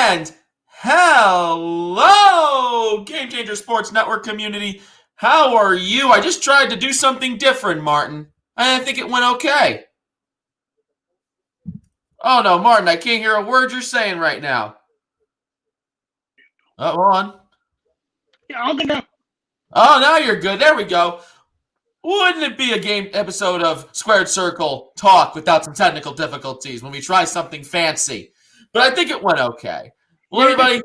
And hello, Game Changer Sports Network community. How are you? I just tried to do something different, Martin. I think it went okay. Oh no, Martin, I can't hear a word you're saying right now. Oh, hold on. Yeah, I'll get up. Oh, now you're good. There we go. Wouldn't it be a game episode of Squared Circle Talk without some technical difficulties when we try something fancy? But I think it went okay. Well, everybody,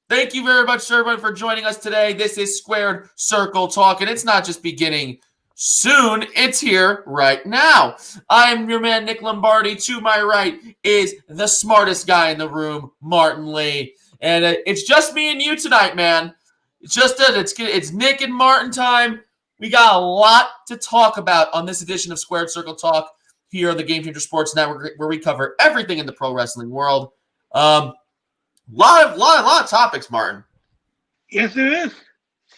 thank you very much, everybody, for joining us today. This is Squared Circle Talk, and it's not just beginning soon. It's here right now. I'm your man, Nick Lombardi. To my right is the smartest guy in the room, Martin Lee. And it's just me and you tonight, man. It's Nick and Martin time. We got a lot to talk about on this edition of Squared Circle Talk here on the Game Changer Sports Network, where we cover everything in the pro wrestling world. Lot of topics, Martin. Yes, there is.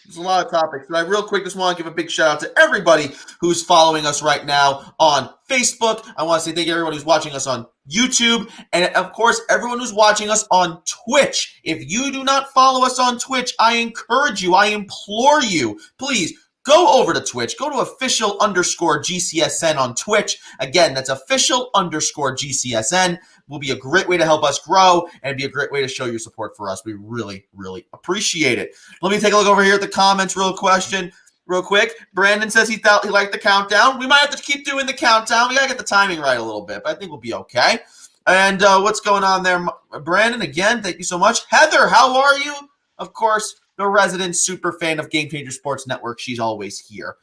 There's a lot of topics. But I real quick just want to give a big shout out to everybody who's following us right now on Facebook. I want to say thank you to everybody who's watching us on YouTube. And of course, everyone who's watching us on Twitch. If you do not follow us on Twitch, I encourage you, I implore you, please go over to Twitch. Go to official_GCSN on Twitch. Again, that's official_GCSN. Will be a great way to help us grow and be a great way to show your support for us. We really, really appreciate it. Let me take a look over here at the comments real quick. Brandon says he thought he liked the countdown. We might have to keep doing the countdown. We got to get the timing right a little bit, but I think we'll be okay. And what's going on there, Brandon? Again, thank you so much. Heather, how are you? Of course, the resident super fan of Game Changer Sports Network. She's always here.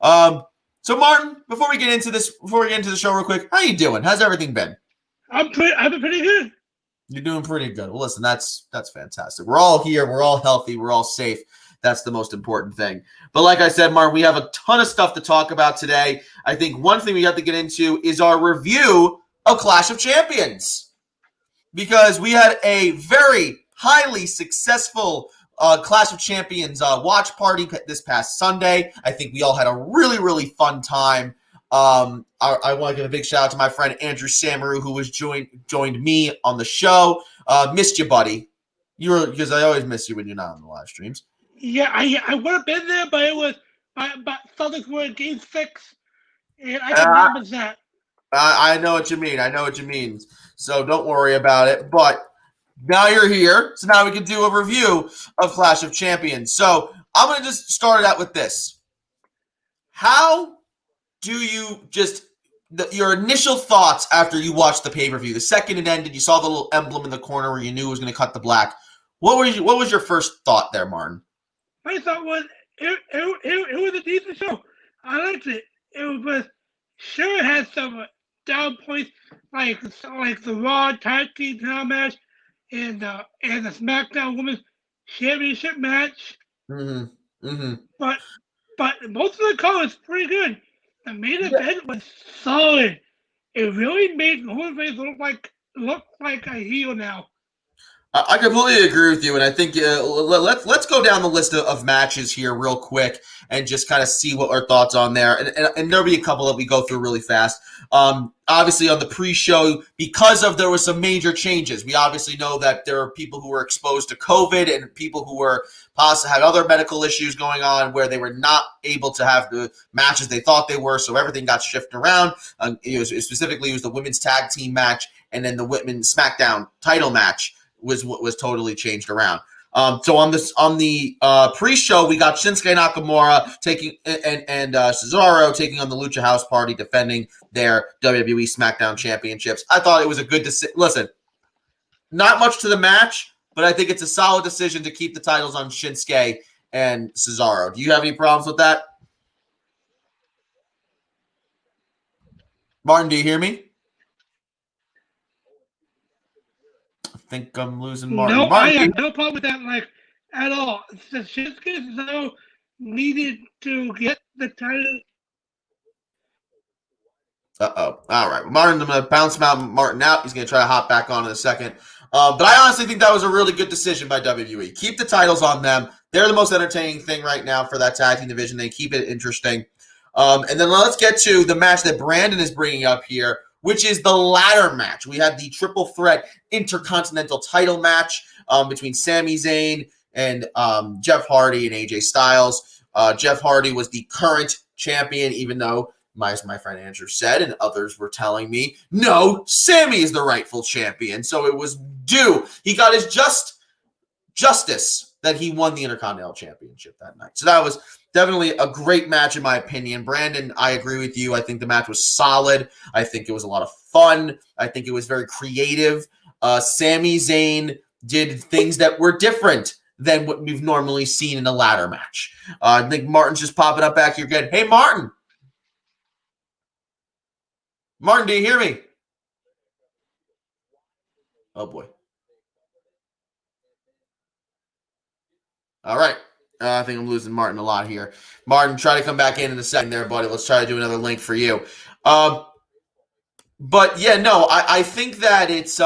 So Martin, before we get into the show real quick, how you doing? How's everything been? I've been pretty good. You're doing pretty good. Well, listen, that's fantastic. We're all here. We're all healthy. We're all safe. That's the most important thing. But like I said, Martin, we have a ton of stuff to talk about today. I think one thing we have to get into is our review of Clash of Champions, because we had a very highly successful Clash of Champions watch party this past Sunday. I think we all had a really, really fun time. I want to give a big shout out to my friend Andrew Samaru, who was joined me on the show. Missed you, buddy. Because I always miss you when you're not on the live streams. Yeah, I would have been there, but it was but Celtics were in Game 6, and I can manage that. I know what you mean. So don't worry about it. But now you're here, so now we can do a review of Clash of Champions. So I'm going to just start it out with this. How do you your initial thoughts after you watched the pay-per-view? The second it ended, you saw the little emblem in the corner where you knew it was going to cut the black. What was your first thought there, Martin? My thought was it was a decent show. I liked it. It was sure it had some down points like the Raw Tag Team title match and the SmackDown Women's Championship match. But most of the call was pretty good. The main event was solid. It really made Jose look like a heel now. I completely agree with you, and I think let's go down the list of matches here real quick and just kind of see what our thoughts on there. And there'll be a couple that we go through really fast. Obviously, on the pre-show, because there was some major changes, we obviously know that there are people who were exposed to COVID and people who were possibly had other medical issues going on where they were not able to have the matches they thought they were, so everything got shifted around. It was the women's tag team match, and then the women's SmackDown title match was totally changed around. So on the pre-show, we got Shinsuke Nakamura taking and Cesaro taking on the Lucha House Party, defending their WWE SmackDown championships. I thought it was a good decision. Listen, not much to the match, but I think it's a solid decision to keep the titles on Shinsuke and Cesaro. Do you have any problems with that? Martin, do you hear me? I think I'm losing Martin. No, Martin, I have no problem with that, at all. Shinsuke and Cesaro needed to get the title. Uh-oh. All right. Martin, I'm going to bounce Martin out. He's going to try to hop back on in a second. But I honestly think that was a really good decision by WWE. Keep the titles on them. They're the most entertaining thing right now for that tag team division. They keep it interesting. And then let's get to the match that Brandon is bringing up here which is the ladder match. We had the triple threat intercontinental title match between Sami Zayn and Jeff Hardy and AJ Styles. Jeff Hardy was the current champion, even though, as my friend Andrew said, and others were telling me, no, Sami is the rightful champion. So it was due. He got his justice that he won the Intercontinental Championship that night. So that was definitely a great match in my opinion. Brandon, I agree with you. I think the match was solid. I think it was a lot of fun. I think it was very creative. Sami Zayn did things that were different than what we've normally seen in a ladder match. I think Martin's just popping up back here again. Hey, Martin. Martin, do you hear me? Oh, boy. All right. I think I'm losing Martin a lot here. Martin, try to come back in a second there, buddy. Let's try to do another link for you. But, yeah, no, I think that it's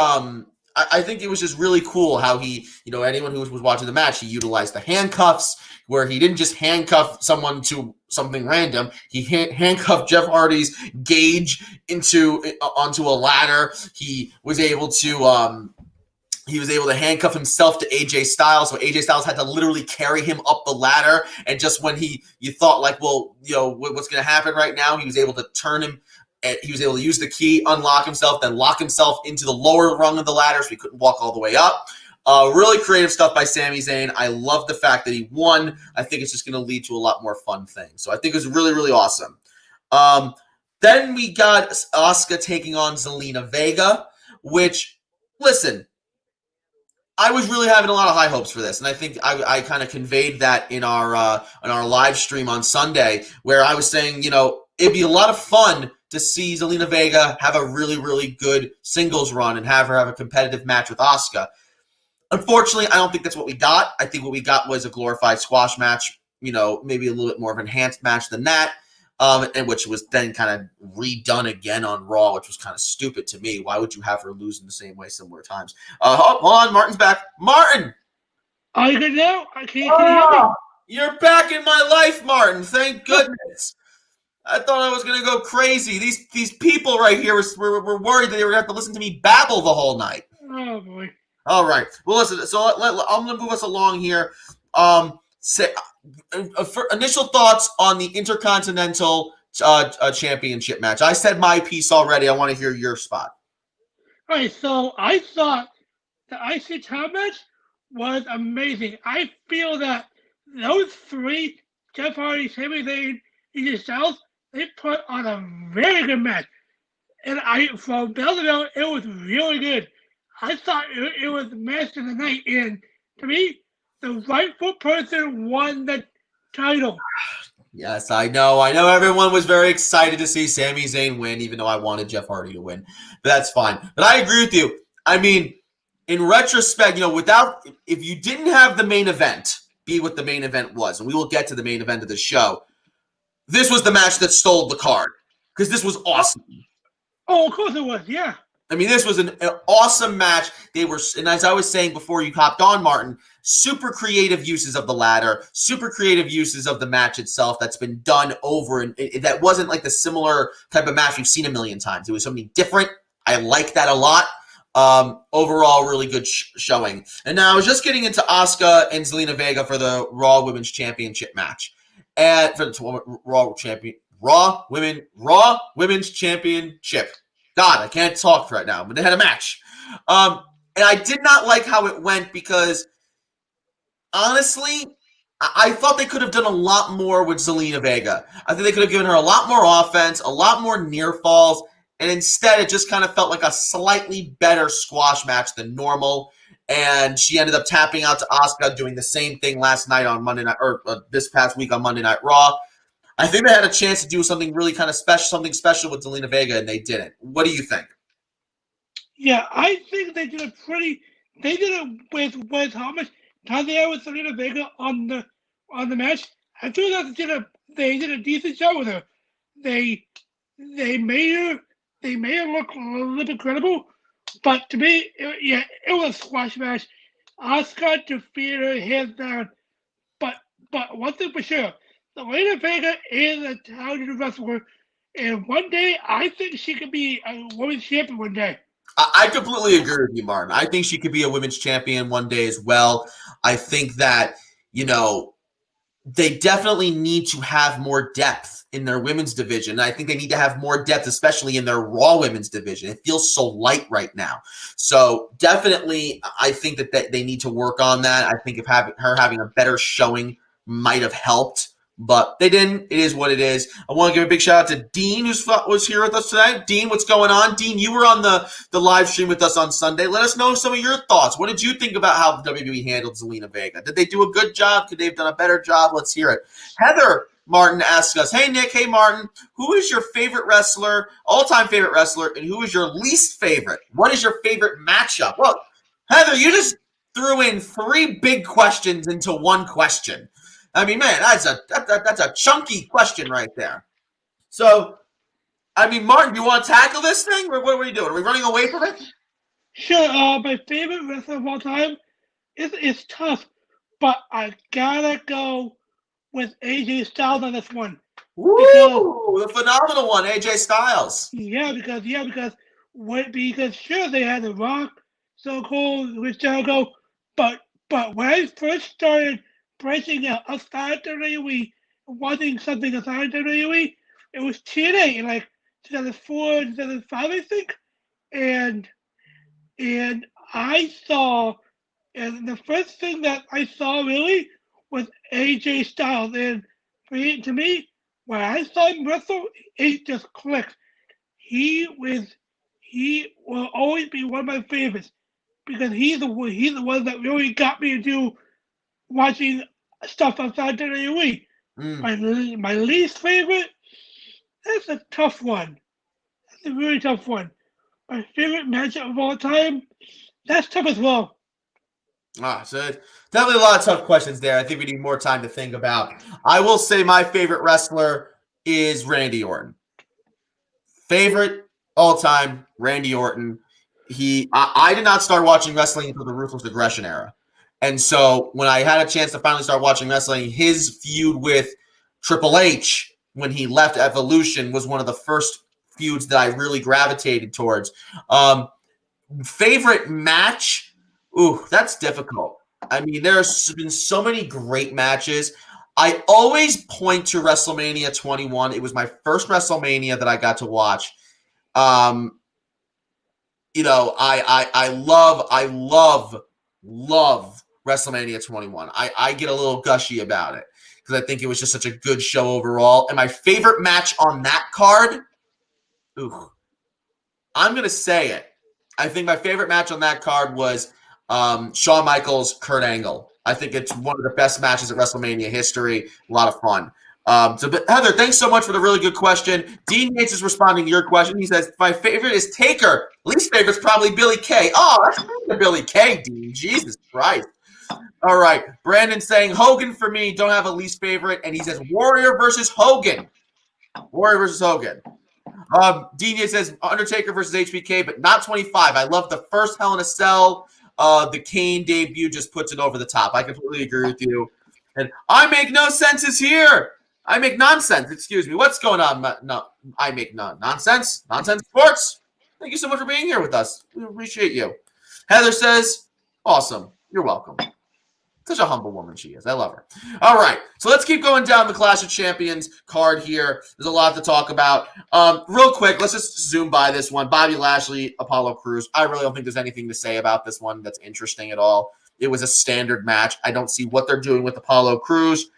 I think it was just really cool how he, anyone who was watching the match, he utilized the handcuffs where he didn't just handcuff someone to something random. He handcuffed Jeff Hardy's gauge onto a ladder. He was able to handcuff himself to AJ Styles, so AJ Styles had to literally carry him up the ladder. And just when you thought like, well, what's going to happen right now, he was able to turn him. And he was able to use the key, unlock himself, then lock himself into the lower rung of the ladder so he couldn't walk all the way up. Really creative stuff by Sami Zayn. I love the fact that he won. I think it's just going to lead to a lot more fun things. So I think it was really, really awesome. Then we got Asuka taking on Zelina Vega, which, listen, I was really having a lot of high hopes for this, and I think I kind of conveyed that in our live stream on Sunday, where I was saying, it'd be a lot of fun to see Zelina Vega have a really, really good singles run and have her have a competitive match with Asuka. Unfortunately, I don't think that's what we got. I think what we got was a glorified squash match, maybe a little bit more of an enhanced match than that, and which was then kind of redone again on Raw, which was kind of stupid to me. Why would you have her lose in the same way similar times? Hold on, Martin's back. Martin! Are you good now? Can you hear me? You're back in my life, Martin. Thank goodness. I thought I was going to go crazy. These people right here were worried that they were going to have to listen to me babble the whole night. Oh, boy. All right. Well, listen, so I'm going to move us along here. Initial thoughts on the Intercontinental Championship match. I said my piece already. I want to hear your spot. All right, so I thought the IC title match was amazing. I feel that those three, Jeff Hardy, Sami Zayn, and AJ Styles, they put on a very good match. And from bell to bell, it was really good. I thought it was the match of the night. And to me, the rightful person won the title. Yes, I know. I know everyone was very excited to see Sami Zayn win, even though I wanted Jeff Hardy to win. But that's fine. But I agree with you. I mean, in retrospect, if you didn't have the main event be what the main event was, and we will get to the main event of the show, this was the match that stole the card because this was awesome. Oh, of course it was, yeah. I mean, this was an awesome match. They were, and as I was saying before you hopped on, Martin, super creative uses of the ladder, super creative uses of the match itself that's been done over, and that wasn't like the similar type of match we've seen a million times. It was something different. I like that a lot. Overall, really good showing. And now I was just getting into Asuka and Zelina Vega for the Raw Women's Championship match. And for the Raw Women's Championship. God, I can't talk right now, but they had a match. And I did not like how it went because, honestly, I thought they could have done a lot more with Zelina Vega. I think they could have given her a lot more offense, a lot more near falls, and instead it just kind of felt like a slightly better squash match than normal. And she ended up tapping out to Asuka, doing the same thing last night on Monday Night, or this past week on Monday Night Raw. I think they had a chance to do something really kind of special, something special with Zelina Vega, and they didn't. What do you think? Yeah, I think they did they did it with how much time they had with Zelina Vega on the match. I feel that they did a decent job with her. They made her look a little bit credible, but to me, it was a squash match. Asuka defeated her hands down, but one thing for sure, Zelina Vega is a talented wrestler, And one day, I think she could be a women's champion one day. I completely agree with you, Martin. I think she could be a women's champion one day as well. I think that, they definitely need to have more depth in their women's division. I think they need to have more depth, especially in their Raw women's division. It feels so light right now. So definitely, I think that they need to work on that. I think if her having a better showing might have helped, but they didn't. It is what it is. I want to give a big shout out to Dean, who was here with us tonight. Dean, what's going on? Dean, you were on the live stream with us on Sunday. Let us know some of your thoughts. What did you think about how WWE handled Zelina Vega? Did they do a good job? Could they have done a better job? Let's hear it. Heather Martin asks us, hey, Nick, hey, Martin, who is your favorite wrestler, all-time favorite wrestler, and who is your least favorite? What is your favorite matchup? Well, Heather, you just threw in 3 big questions into one question. I mean, man, that's a chunky question right there. So, I mean, Martin, do you want to tackle this thing? What are we doing? Are we running away from it? Sure. My favorite wrestler of all time is tough, but I gotta go with AJ Styles on this one. Woo! The phenomenal one, AJ Styles. Because sure they had The Rock, so cool, Rich Jericho, but when I first started branching out outside WWE, watching something outside WWE, it was TNA in like 2004, 2005, I think, and the first thing that I saw really was AJ Styles, and to me, when I saw him wrestle, it just clicked. He will always be one of my favorites because he's the one that really got me into watching stuff outside WWE. My least favorite, that's a tough one. That's a really tough one. My favorite matchup of all time, that's tough as well. So definitely a lot of tough questions there. I think we need more time to think about. I will say my favorite wrestler is Randy Orton. Favorite all time, Randy Orton. I did not start watching wrestling until the Ruthless Aggression era. And so when I had a chance to finally start watching wrestling, his feud with Triple H when he left Evolution was one of the first feuds that I really gravitated towards. Favorite match? Ooh, that's difficult. I mean, there's been so many great matches. I always point to WrestleMania 21. It was my first WrestleMania that I got to watch. I love WrestleMania 21. I get a little gushy about it because I think it was just such a good show overall. And my favorite match on that card, I'm going to say it. I think my favorite match on that card was Shawn Michaels, Kurt Angle. I think it's one of the best matches at WrestleMania history. A lot of fun. But Heather, thanks so much for the really good question. Dean Yates is responding to your question. He says, my favorite is Taker. Least favorite is probably Billy Kay. Oh, that's mean Billy Kay, Dean. Jesus Christ. All right. Brandon saying Hogan for me. Don't have a least favorite. And he says Warrior versus Hogan. Warrior versus Hogan. Dean Yates says Undertaker versus HBK, but not 25. I love the first Hell in a Cell. The Kane debut just puts it over the top. I completely agree with you. And I make no senses here. I make nonsense. Excuse me. What's going on? No, I make nonsense. Nonsense sports. Thank you so much for being here with us. We appreciate you. Heather says, awesome. You're welcome. Such a humble woman she is. I love her. All right. So let's keep going down the Clash of Champions card here. There's a lot to talk about. Real quick, let's just zoom by this one. Bobby Lashley, Apollo Crews. I really don't think there's anything to say about this one that's interesting at all. It was a standard match. I don't see what they're doing with Apollo Crews.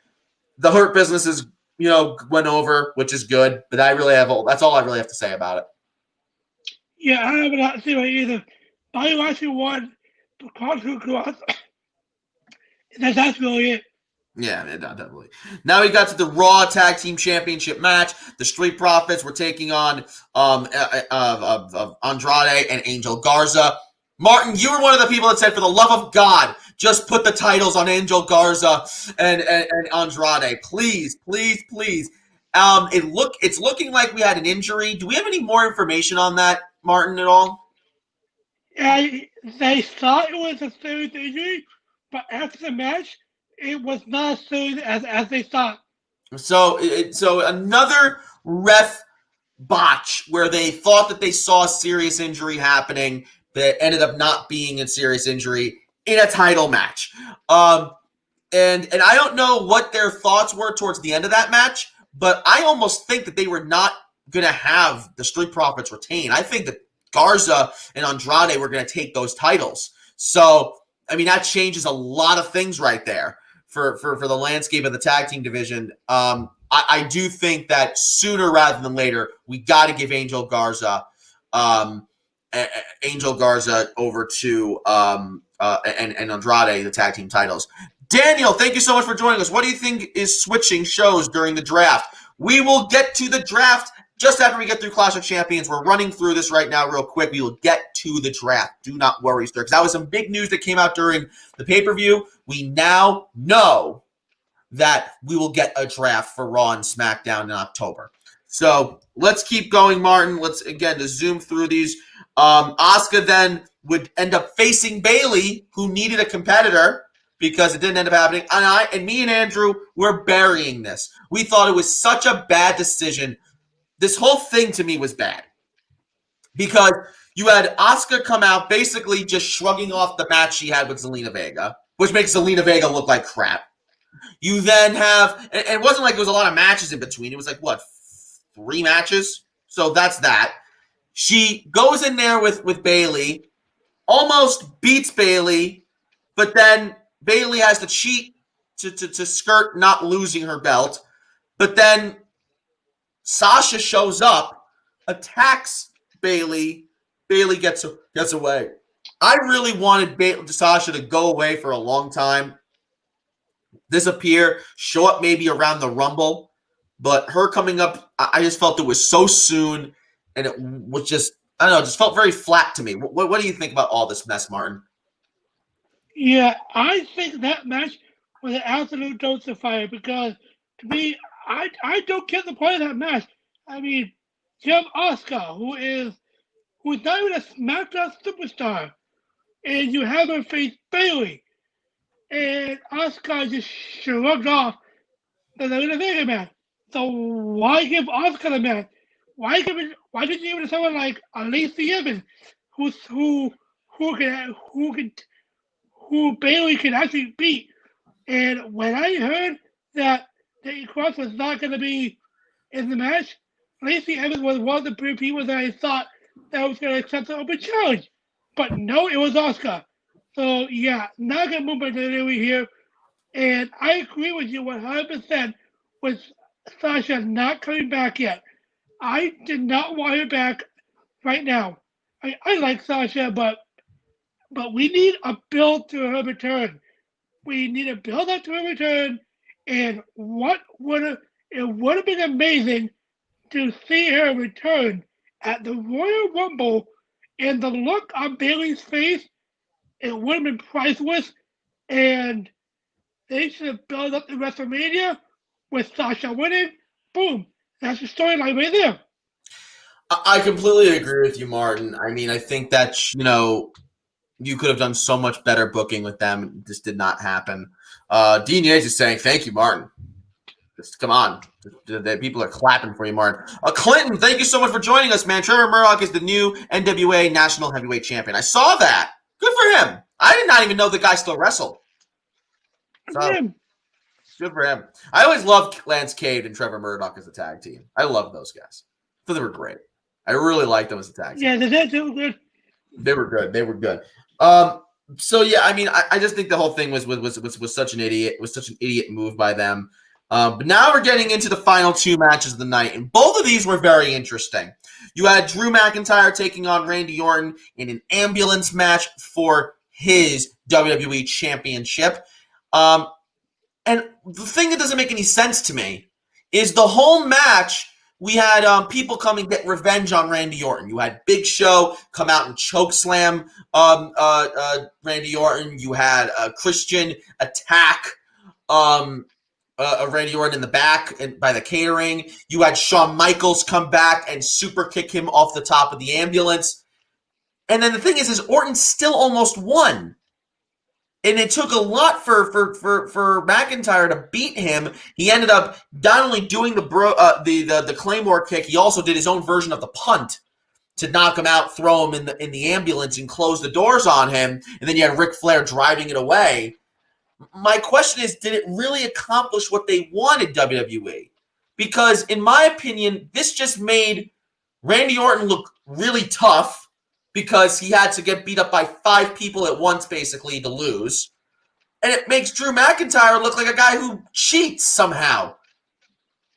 The Hurt Business is, went over, which is good. But that's all I really have to say about it. Yeah, I have not seen it either. Bobby Lashley won the Cross. That's really it. Yeah, definitely. Now we got to the Raw Tag Team Championship match. The Street Profits were taking on Andrade and Angel Garza. Martin, you were one of the people that said, for the love of God, just put the titles on Angel Garza and Andrade. Please, please, please. It's looking like we had an injury. Do we have any more information on that, Martin, at all? They thought it was a serious injury, but after the match, it was not as serious as they thought. So another ref botch where they thought that they saw a serious injury happening that ended up not being a serious injury in a title match. And I don't know what their thoughts were towards the end of that match, but I almost think that they were not going to have the Street Profits retain. I think that Garza and Andrade were going to take those titles. So, I mean, that changes a lot of things right there for the landscape of the tag team division. I do think that sooner rather than later, we got to give Angel Garza over to and Andrade the tag team titles. Daniel, thank you so much for joining us. What do you think is switching shows during the draft? We will get to the draft just after we get through Clash of Champions. We're running through this right now real quick. We will get to the draft. Do not worry, sir, because that was some big news that came out during the pay-per-view. We now know that we will get a draft for Raw and SmackDown in October. So let's keep going, Martin. Let's, again, to zoom through these. Asuka then would end up facing Bayley, who needed a competitor, because it didn't end up happening. And me and Andrew were burying this. We thought it was such a bad decision. This whole thing to me was bad. Because you had Asuka come out basically just shrugging off the match she had with Zelina Vega, which makes Zelina Vega look like crap. You then have, and it wasn't like there was a lot of matches in between. It was like, what, 3 matches? So that's that. She goes in there with Bayley, almost beats Bayley, but then Bayley has to cheat to skirt not losing her belt. But then Sasha shows up, attacks Bayley. Bayley gets away. I really wanted Sasha to go away for a long time, disappear, show up maybe around the Rumble. But her coming up, I just felt it was so soon, and it was just, I don't know, it just felt very flat to me. What do you think about all this mess, Martin? Yeah, I think that match was an absolute dose of fire because, to me, I don't get the point of that match. I mean, you have Asuka, who's not even a SmackDown superstar, and you have her face Bayley, and Asuka just shrugged off the Zelina Vega match. So why give Asuka the match? Why did you give it to someone like Lacey Evans, who Bayley can actually beat? And when I heard that Nikki Cross was not going to be in the match, Lacey Evans was one of the people that I thought that was going to accept the open challenge. But no, it was Asuka. So yeah, not going to move by the here. And I agree with you 100% with Sasha not coming back yet. I did not want her back right now. I like Sasha, but we need a build to her return. We need a build up to her return, and it would have been amazing to see her return at the Royal Rumble, and the look on Bayley's face, it would have been priceless, and they should have built up the WrestleMania with Sasha winning. Boom. That's the storyline right there. I completely agree with you, Martin. I mean, I think that, you could have done so much better booking with them. This did not happen. Dean Yates is saying, thank you, Martin. Just come on. The people are clapping for you, Martin. Clinton, thank you so much for joining us, man. Trevor Murdoch is the new NWA National Heavyweight Champion. I saw that. Good for him. I did not even know the guy still wrestled. So, good for him. I always loved Lance Cade and Trevor Murdoch as a tag team. I love those guys. I thought they were great. I really liked them as a tag team. Yeah, they were good. They were good. They were good. So yeah, I mean, I just think the whole thing was such an idiot. It was such an idiot move by them. But now we're getting into the final 2 matches of the night, and both of these were very interesting. You had Drew McIntyre taking on Randy Orton in an ambulance match for his WWE Championship. And the thing that doesn't make any sense to me is the whole match. We had people come and get revenge on Randy Orton. You had Big Show come out and chokeslam Randy Orton. You had Christian attack Randy Orton in the back and by the catering. You had Shawn Michaels come back and super kick him off the top of the ambulance. And then the thing is Orton still almost won. And it took a lot for McIntyre to beat him. He ended up not only doing the Claymore kick, he also did his own version of the punt to knock him out, throw him in the ambulance, and close the doors on him. And then you had Ric Flair driving it away. My question is, did it really accomplish what they wanted, WWE? Because in my opinion, this just made Randy Orton look really tough because he had to get beat up by 5 people at once, basically, to lose. And it makes Drew McIntyre look like a guy who cheats somehow.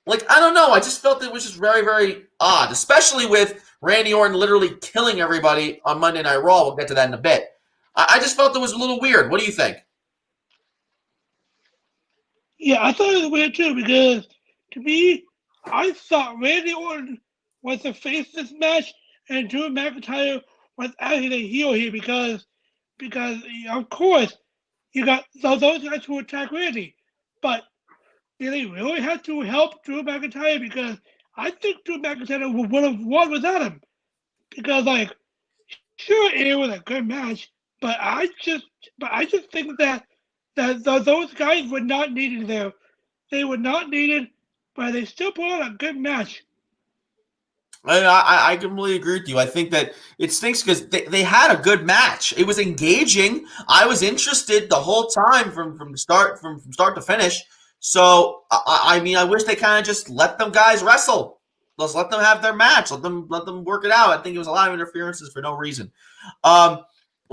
Like, I don't know. I just felt it was just very, very odd, especially with Randy Orton literally killing everybody on Monday Night Raw. We'll get to that in a bit. I just felt it was a little weird. What do you think? Yeah, I thought it was weird too because to me, I thought Randy Orton was the face of this match and Drew McIntyre was actually the heel here because of course you got those guys who attack Randy, but did they really have to help Drew McIntyre? Because I think Drew McIntyre would have won without him. Because sure, it was a good match, but I just think that those guys were not needed there. They were not needed, but they still put on a good match. I completely agree with you. I think that it stinks because they had a good match. It was engaging. I was interested the whole time from start to finish. So I mean, I wish they kind of just let them guys wrestle. Let's let them have their match. Let them work it out. I think it was a lot of interferences for no reason. I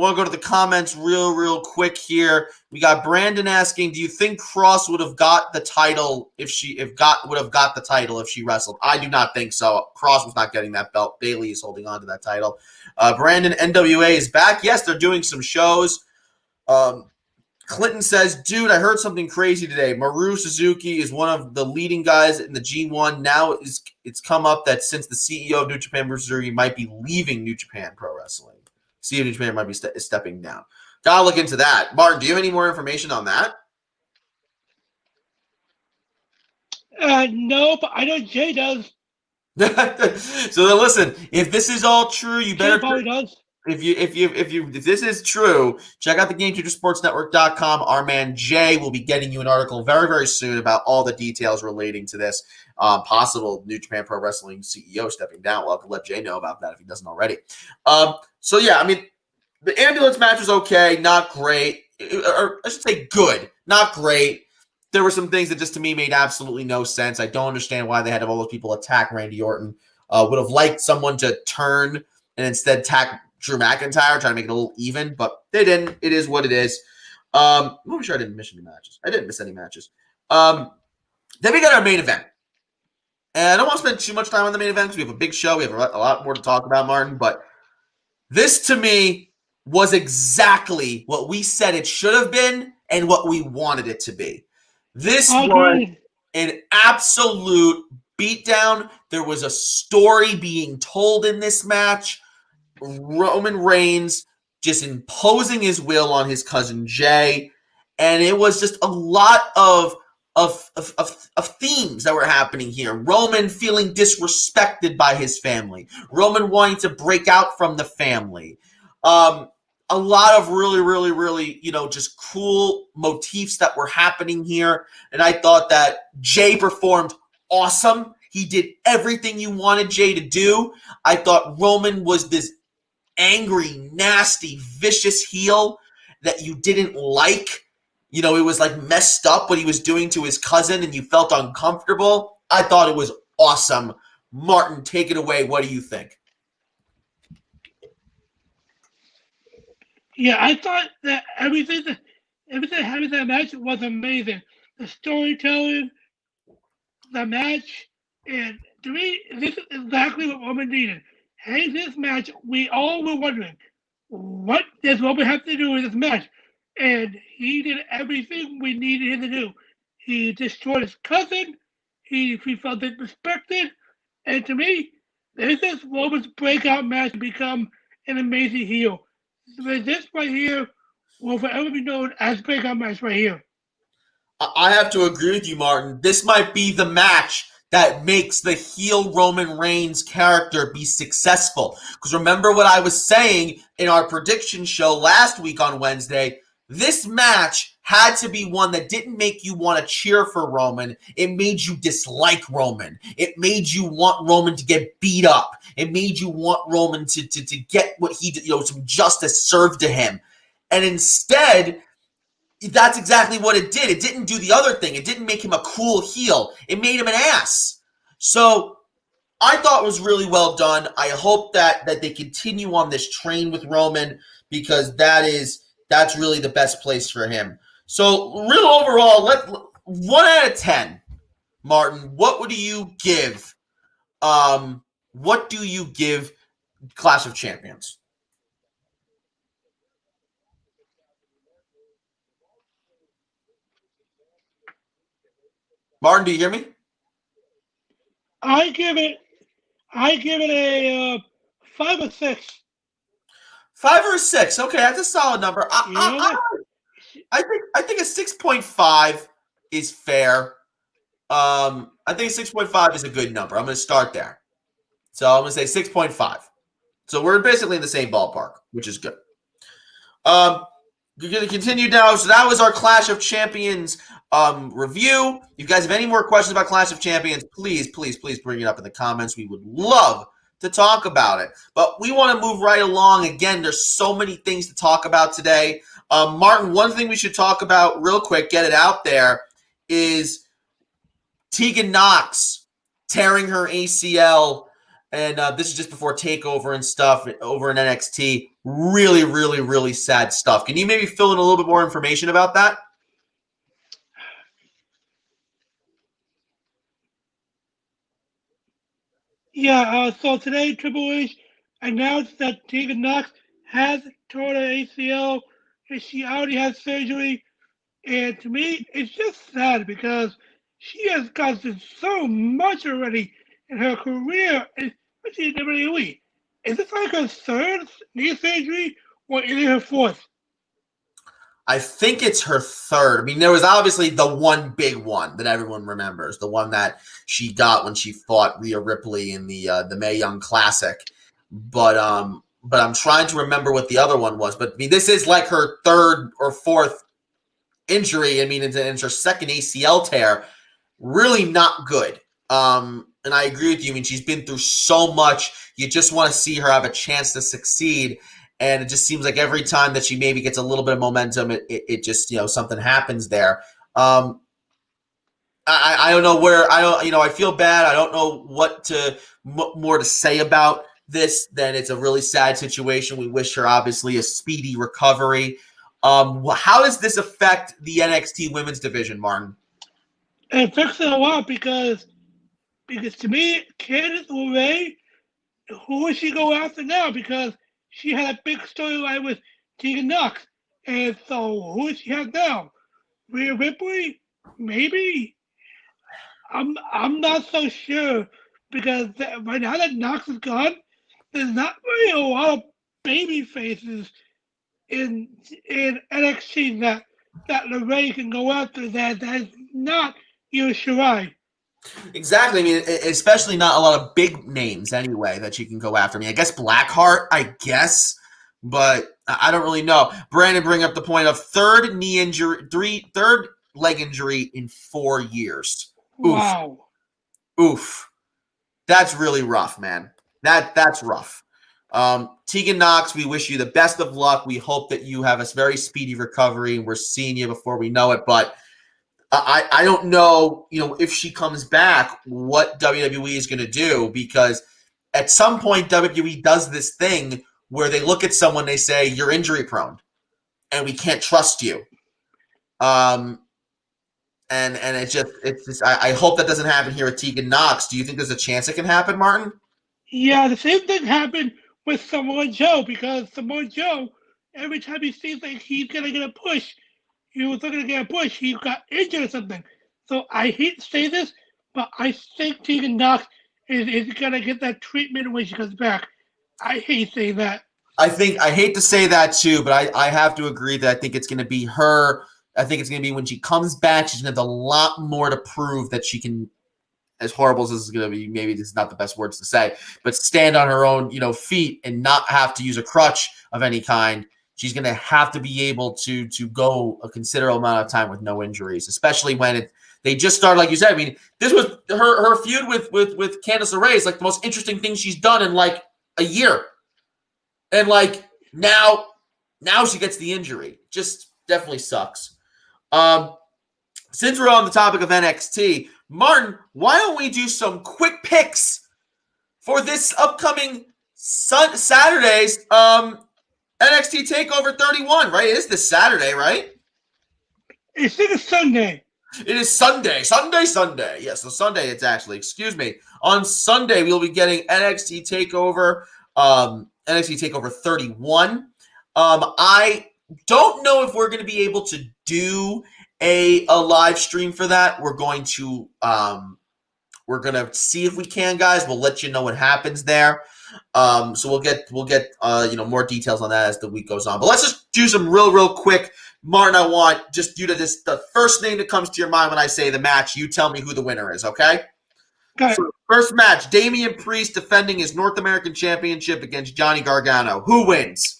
want to go to the comments real quick here. We got Brandon asking, do you think Cross would have got the title if she wrestled? I do not think so. Cross was not getting that belt. Bayley is holding on to that title. Brandon, NWA is back. Yes, they're doing some shows. Clinton says, dude, I heard something crazy today. Maru Suzuki is one of the leading guys in the G1. Now it's come up that since the CEO of New Japan Maru Suzuki might be leaving New Japan Pro Wrestling. CEO of New Japan might be stepping down. Gotta look into that. Martin, do you have any more information on that? No, but I know Jay does. So then listen, if this is all true, you better. Jay probably does. If this is true, check out the GameChangerSportsNetwork.com. Our man Jay will be getting you an article very, very soon about all the details relating to this possible New Japan Pro Wrestling CEO stepping down. We'll have to let Jay know about that if he doesn't already. So yeah, I mean, the ambulance match was okay, not great, or I should say good, not great. There were some things that just to me made absolutely no sense. I don't understand why they had all those people attack Randy Orton. Would have liked someone to turn and instead attack Drew McIntyre, trying to make it a little even, but they didn't. It is what it is. I'm sure I didn't miss any matches. I didn't miss any matches. Then we got our main event. And I don't want to spend too much time on the main event because we have a big show. We have a lot more to talk about, Martin. But this, to me, was exactly what we said it should have been and what we wanted it to be. This was an absolute beatdown. There was a story being told in this match. Roman Reigns just imposing his will on his cousin Jay, and it was just a lot of themes that were happening here. Roman feeling disrespected by his family, Roman wanting to break out from the family. A lot of really, just cool motifs that were happening here, and I thought that Jay performed awesome. He did everything you wanted Jay to do. I thought Roman was this angry, nasty, vicious heel that you didn't like. It was like messed up what he was doing to his cousin and you felt uncomfortable. I thought it was awesome. Martin, take it away. What do you think? Yeah, I thought that everything that happened in that match was amazing. The storytelling, the match, and to me, this is exactly what Roman needed. Hey, this match, we all were wondering, what does Roman have to do in this match? And he did everything we needed him to do. He destroyed his cousin. He felt disrespected. And to me, this is Roman's breakout match to become an amazing heel. This right here will forever be known as breakout match right here. I have to agree with you, Martin. This might be the match that makes the heel Roman Reigns character be successful. Because remember what I was saying in our prediction show last week on Wednesday, This match had to be one that didn't make you want to cheer for Roman. It made you dislike Roman. It made you want Roman to get beat up. It made you want Roman to get what he did, some justice served to him. And instead, that's exactly what it did. It didn't do the other thing. It didn't make him a cool heel. It made him an ass. So I thought it was really well done. I hope that they continue on this train with Roman, because that's really the best place for him. So, real overall, 1 out of 10, Martin, what do you give? What do you give Clash of Champions? Martin, do you hear me? I give it a 5 or 6. 5 or 6. Okay, that's a solid number. I think a 6.5 is fair. I think 6.5 is a good number. I'm going to start there. So I'm going to say 6.5. So we're basically in the same ballpark, which is good. We're going to continue now. So that was our Clash of Champions review. If you guys have any more questions about Clash of Champions, please bring it up in the comments. We would love to talk about it. But we want to move right along. Again, there's so many things to talk about today. Martin, one thing we should talk about real quick, get it out there, is Tegan Nox tearing her ACL. And this is just before TakeOver and stuff over in NXT. Really, really, really sad stuff. Can you maybe fill in a little bit more information about that? Yeah, so today Triple H announced that Tegan Nox has torn her ACL and she already has surgery. And to me, it's just sad because she has gotten so much already in her career, especially in WWE. Is this like her third knee surgery, or is it her fourth? I think it's her third. I mean, there was obviously the one big one that everyone remembers, the one that she got when she fought Rhea Ripley in the Mae Young Classic. But I'm trying to remember what the other one was. But I mean, this is like her third or fourth injury. I mean, it's her second ACL tear. Really not good. And I agree with you. I mean, she's been through so much. You just want to see her have a chance to succeed. And it just seems like every time that she maybe gets a little bit of momentum, it just, something happens there. I don't know where, I feel bad. I don't know what more to say about this than it's a really sad situation. We wish her obviously a speedy recovery. How does this affect the NXT women's division, Martin? It affects it a lot because to me, Candice LeRae, who would she go after now? Because she had a big storyline with Tegan Nox. And so who does she have now? Rhea Ripley? Maybe? I'm not so sure because right now that Nox is gone, there's not really a lot of baby faces in NXT that LeRae can go after that is not Io Shirai. Exactly. I mean, especially not a lot of big names anyway that you can go after. I mean, I guess Blackheart, but I don't really know. Brandon bring up the point of third leg injury in 4 years. Wow. Oof. That's really rough, man. That's rough. Tegan Nox, we wish you the best of luck. We hope that you have a very speedy recovery. We're seeing you before we know it, but I don't know, if she comes back, what WWE is going to do, because at some point WWE does this thing where they look at someone, they say, you're injury prone and we can't trust you. And it's just, I hope that doesn't happen here with Tegan Nox. Do you think there's a chance it can happen, Martin? Yeah, the same thing happened with Samoa Joe, because Samoa Joe, every time he seems like he's going to get a push, he was looking to get a push, he got injured or something. So I hate to say this, but I think Tegan Nox is going to get that treatment when she comes back. I hate saying that. I hate to say that too, but I have to agree that I think it's going to be her. I think it's going to be when she comes back, she's going to have a lot more to prove that she can, as horrible as this is going to be, maybe this is not the best words to say, but stand on her own, feet and not have to use a crutch of any kind. she's going to have to be able to go a considerable amount of time with no injuries, especially when they just started, like you said. I mean, this was her feud with Candice LeRae is like the most interesting thing she's done in like a year. And like now she gets the injury. Just definitely sucks. Since we're on the topic of NXT, Martin, why don't we do some quick picks for this upcoming Saturday's NXT TakeOver 31, right? It is this Saturday, right? I think it's Sunday. It is Sunday. Yes, so Sunday it's actually. Excuse me. On Sunday, we'll be getting NXT TakeOver, NXT TakeOver 31. I don't know if we're going to be able to do a live stream for that. We're going to see if we can, guys. We'll let you know what happens there. So we'll get more details on that as the week goes on. But let's just do some real quick. Martin, I want just due to this, the first name that comes to your mind when I say the match, you tell me who the winner is, okay? Okay. So first match, Damian Priest defending his North American Championship against Johnny Gargano. Who wins?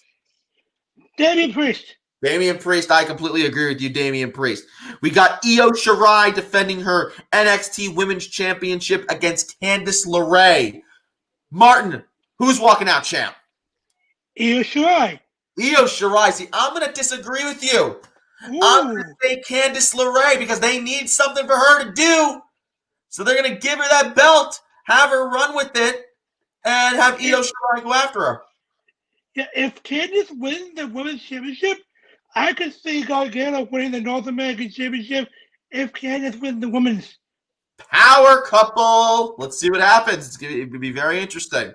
Damian Priest. Damian Priest, I completely agree with you, Damian Priest. We got Io Shirai defending her NXT Women's Championship against Candice LeRae. Martin, who's walking out champ? Io Shirai. Io Shirai. See, I'm going to disagree with you. Ooh. I'm going to say Candice LeRae because they need something for her to do. So they're going to give her that belt, have her run with it, and have Io Shirai go after her. Yeah, if Candice wins the Women's Championship, I could see Gargano winning the North American Championship if Candice wins the Women's. Power couple. Let's see what happens. It's going to be very interesting.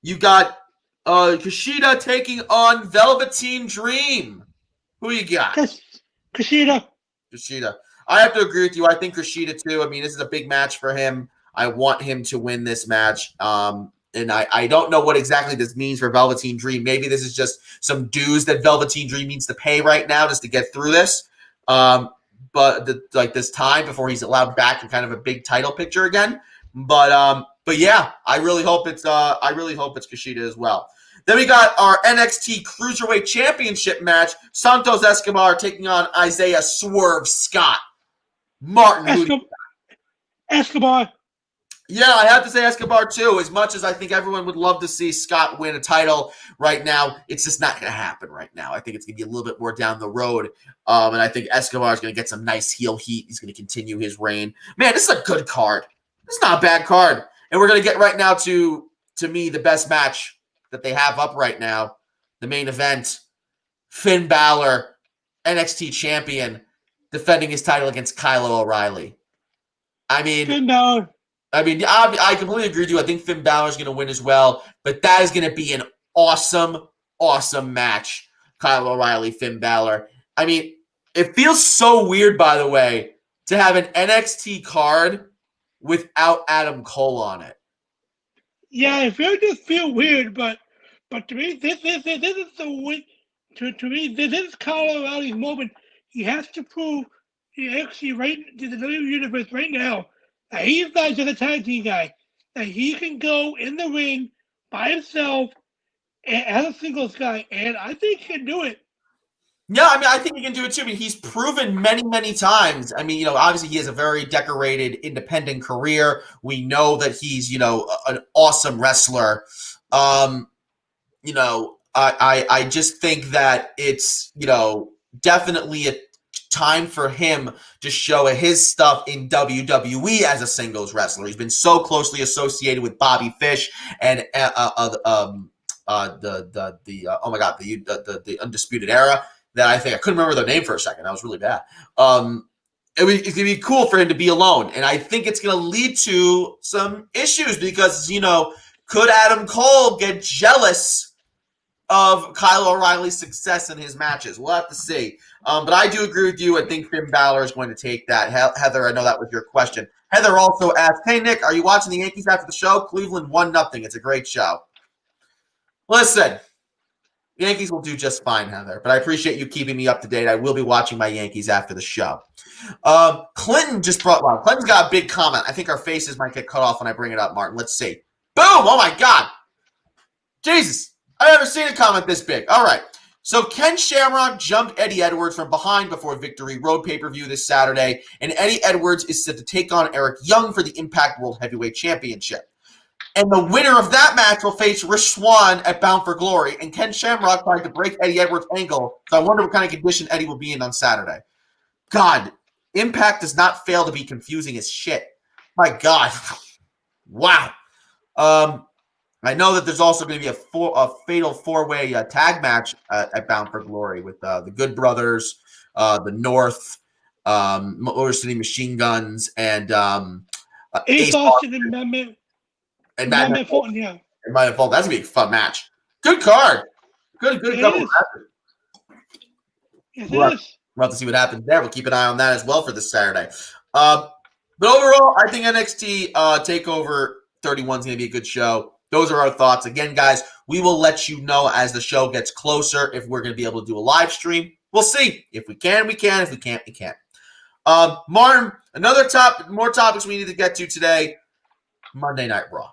You got Kushida taking on Velveteen Dream. Who you got? Kushida. Kushida. I have to agree with you. I think Kushida too. I mean, this is a big match for him. I want him to win this match. And I don't know what exactly this means for Velveteen Dream. Maybe this is just some dues that Velveteen Dream needs to pay right now just to get through this. But this time before he's allowed back in kind of a big title picture again. But yeah, I really hope it's Kushida as well. Then we got our NXT Cruiserweight Championship match. Santos Escobar taking on Isaiah Swerve Scott. Martin, Escobar. Yeah, I have to say Escobar too. As much as I think everyone would love to see Scott win a title right now, it's just not going to happen right now. I think it's going to be a little bit more down the road. And I think Escobar is going to get some nice heel heat. He's going to continue his reign. Man, this is a good card. This is not a bad card. And we're going to get right now to me, the best match that they have up right now. The main event, Finn Balor, NXT champion, defending his title against Kyle O'Reilly. Finn Balor. I completely agree with you. I think Finn Balor is going to win as well, but that is going to be an awesome, awesome match. Kyle O'Reilly, Finn Balor. I mean, it feels so weird, by the way, to have an NXT card without Adam Cole on it. Yeah, it just feel weird, but to me, this is the win. To me, this is Kyle O'Reilly's moment. He has to prove he actually right to the WWE Universe right now. He's not just a tag team guy. That he can go in the ring by himself as a singles guy, and I think he can do it. Yeah, I think he can do it too. He's proven many, many times. Obviously he has a very decorated independent career. We know that he's, an awesome wrestler. I just think that it's, definitely a time for him to show his stuff in WWE as a singles wrestler. He's been so closely associated with Bobby Fish and the Undisputed Era that I couldn't remember their name for a second. That was really bad. It's gonna be cool for him to be alone, and I think it's gonna lead to some issues because could Adam Cole get jealous of Kyle O'Reilly's success in his matches? We'll have to see. But I do agree with you. I think Finn Balor is going to take that. Heather, I know that was your question. Heather also asked, hey, Nick, are you watching the Yankees after the show? Cleveland 1-0. It's a great show. Listen, the Yankees will do just fine, Heather, but I appreciate you keeping me up to date. I will be watching my Yankees after the show. Clinton's got a big comment. I think our faces might get cut off when I bring it up, Martin. Let's see. Boom! Oh, my God. Jesus. I've never seen a comment this big. All right. So Ken Shamrock jumped Eddie Edwards from behind before Victory Road pay-per-view this Saturday, and Eddie Edwards is set to take on Eric Young for the Impact World Heavyweight Championship. And the winner of that match will face Rich Swann at Bound for Glory, and Ken Shamrock tried to break Eddie Edwards' ankle, so I wonder what kind of condition Eddie will be in on Saturday. God, Impact does not fail to be confusing as shit. My God. Wow. I know that there's also going to be a fatal four-way tag match at Bound for Glory with the Good Brothers, the North, Motor City Machine Guns, and Ace Austin and Madman Fulton, yeah. And Madman Fulton. That's going to be a fun match. Good card. Good couple of matches. Yes, We'll have to see what happens there. We'll keep an eye on that as well for this Saturday. But overall, I think NXT TakeOver 31 is going to be a good show. Those are our thoughts. Again, guys, we will let you know as the show gets closer if we're going to be able to do a live stream. We'll see. If we can, we can. If we can't, we can't. Martin, more topics we need to get to today. Monday Night Raw.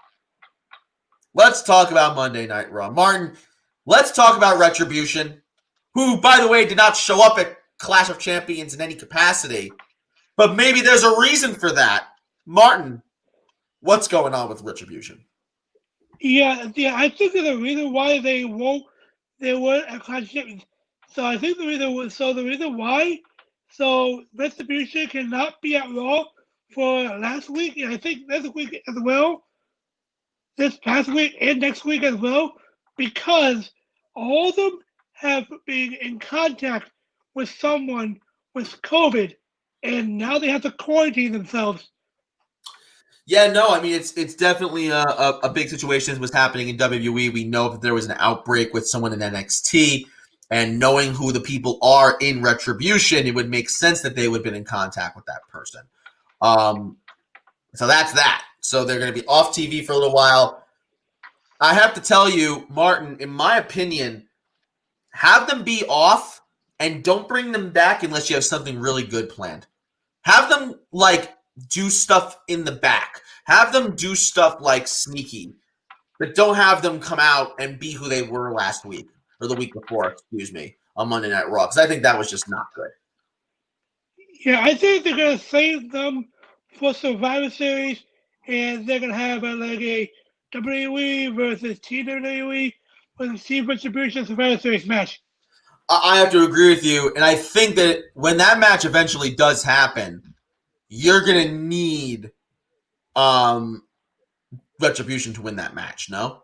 Let's talk about Monday Night Raw. Martin, let's talk about Retribution, who, by the way, did not show up at Clash of Champions in any capacity. But maybe there's a reason for that. Martin, what's going on with Retribution? Yeah, I think there's a reason why they weren't at Clash of Champions. So I think the reason why Retribution cannot be at Raw for last week, and I think this week as well, this past week and next week as well, because all of them have been in contact with someone with COVID, and now they have to quarantine themselves. Yeah, no, I mean, it's definitely a big situation that was happening in WWE. We know that there was an outbreak with someone in NXT, and knowing who the people are in Retribution, it would make sense that they would have been in contact with that person. So that's that. So they're going to be off TV for a little while. I have to tell you, Martin, in my opinion, have them be off and don't bring them back unless you have something really good planned. Have them, do stuff in the back. Have them do stuff like sneaky, but don't have them come out and be who they were last week or the week before, on Monday Night Raw, because I think that was just not good. Yeah, I think they're going to save them for Survivor Series, and they're going to have a WWE versus TWE versus Team Retribution Survivor Series match. I have to agree with you, and I think that when that match eventually does happen, you're going to need Retribution to win that match, no?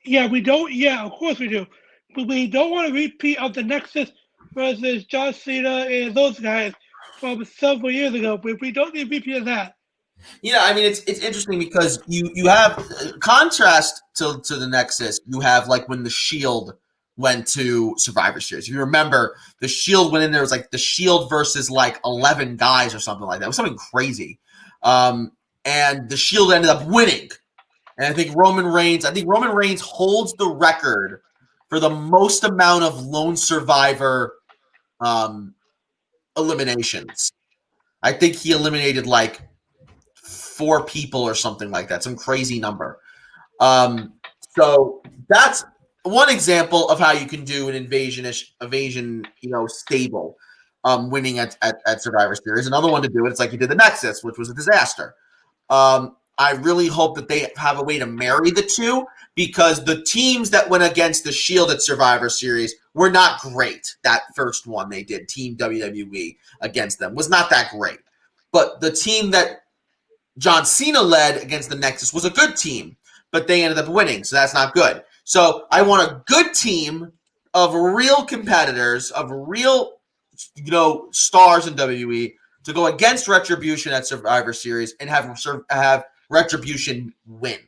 Yeah, we don't. Yeah, of course we do. But we don't want a repeat of the Nexus versus John Cena and those guys from several years ago. But we don't need a repeat of that. Yeah, I mean, it's interesting because you have contrast to the Nexus. You have when the Shield went to Survivor Series. If you remember, the Shield went in there. It was the Shield versus 11 guys or something like that. It was something crazy. And the Shield ended up winning. And I think Roman Reigns holds the record for the most amount of lone survivor eliminations. I think he eliminated 4 people or something like that, some crazy number. So that's one example of how you can do an evasion, stable, winning at Survivor Series. Another one to do it, it's like you did the Nexus, which was a disaster. I really hope that they have a way to marry the two, because the teams that went against the Shield at Survivor Series were not great. That first one they did, Team WWE against them, was not that great. But the team that John Cena led against the Nexus was a good team, but they ended up winning, so that's not good. So I want a good team of real competitors, of real, stars in WWE to go against Retribution at Survivor Series and have Retribution win.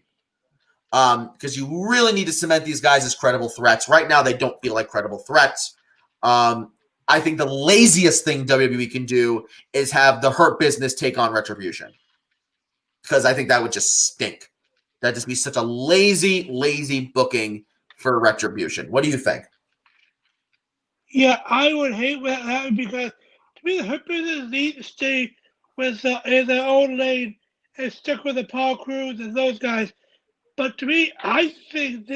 Because you really need to cement these guys as credible threats. Right now, they don't feel like credible threats. I think the laziest thing WWE can do is have the Hurt Business take on Retribution, because I think that would just stink. That'd just be such a lazy booking for Retribution. What do you think? Yeah, I would hate that, because to me, the Hurt Business need to stay in their own lane and stick with the Paul Crews and those guys. But to me, I think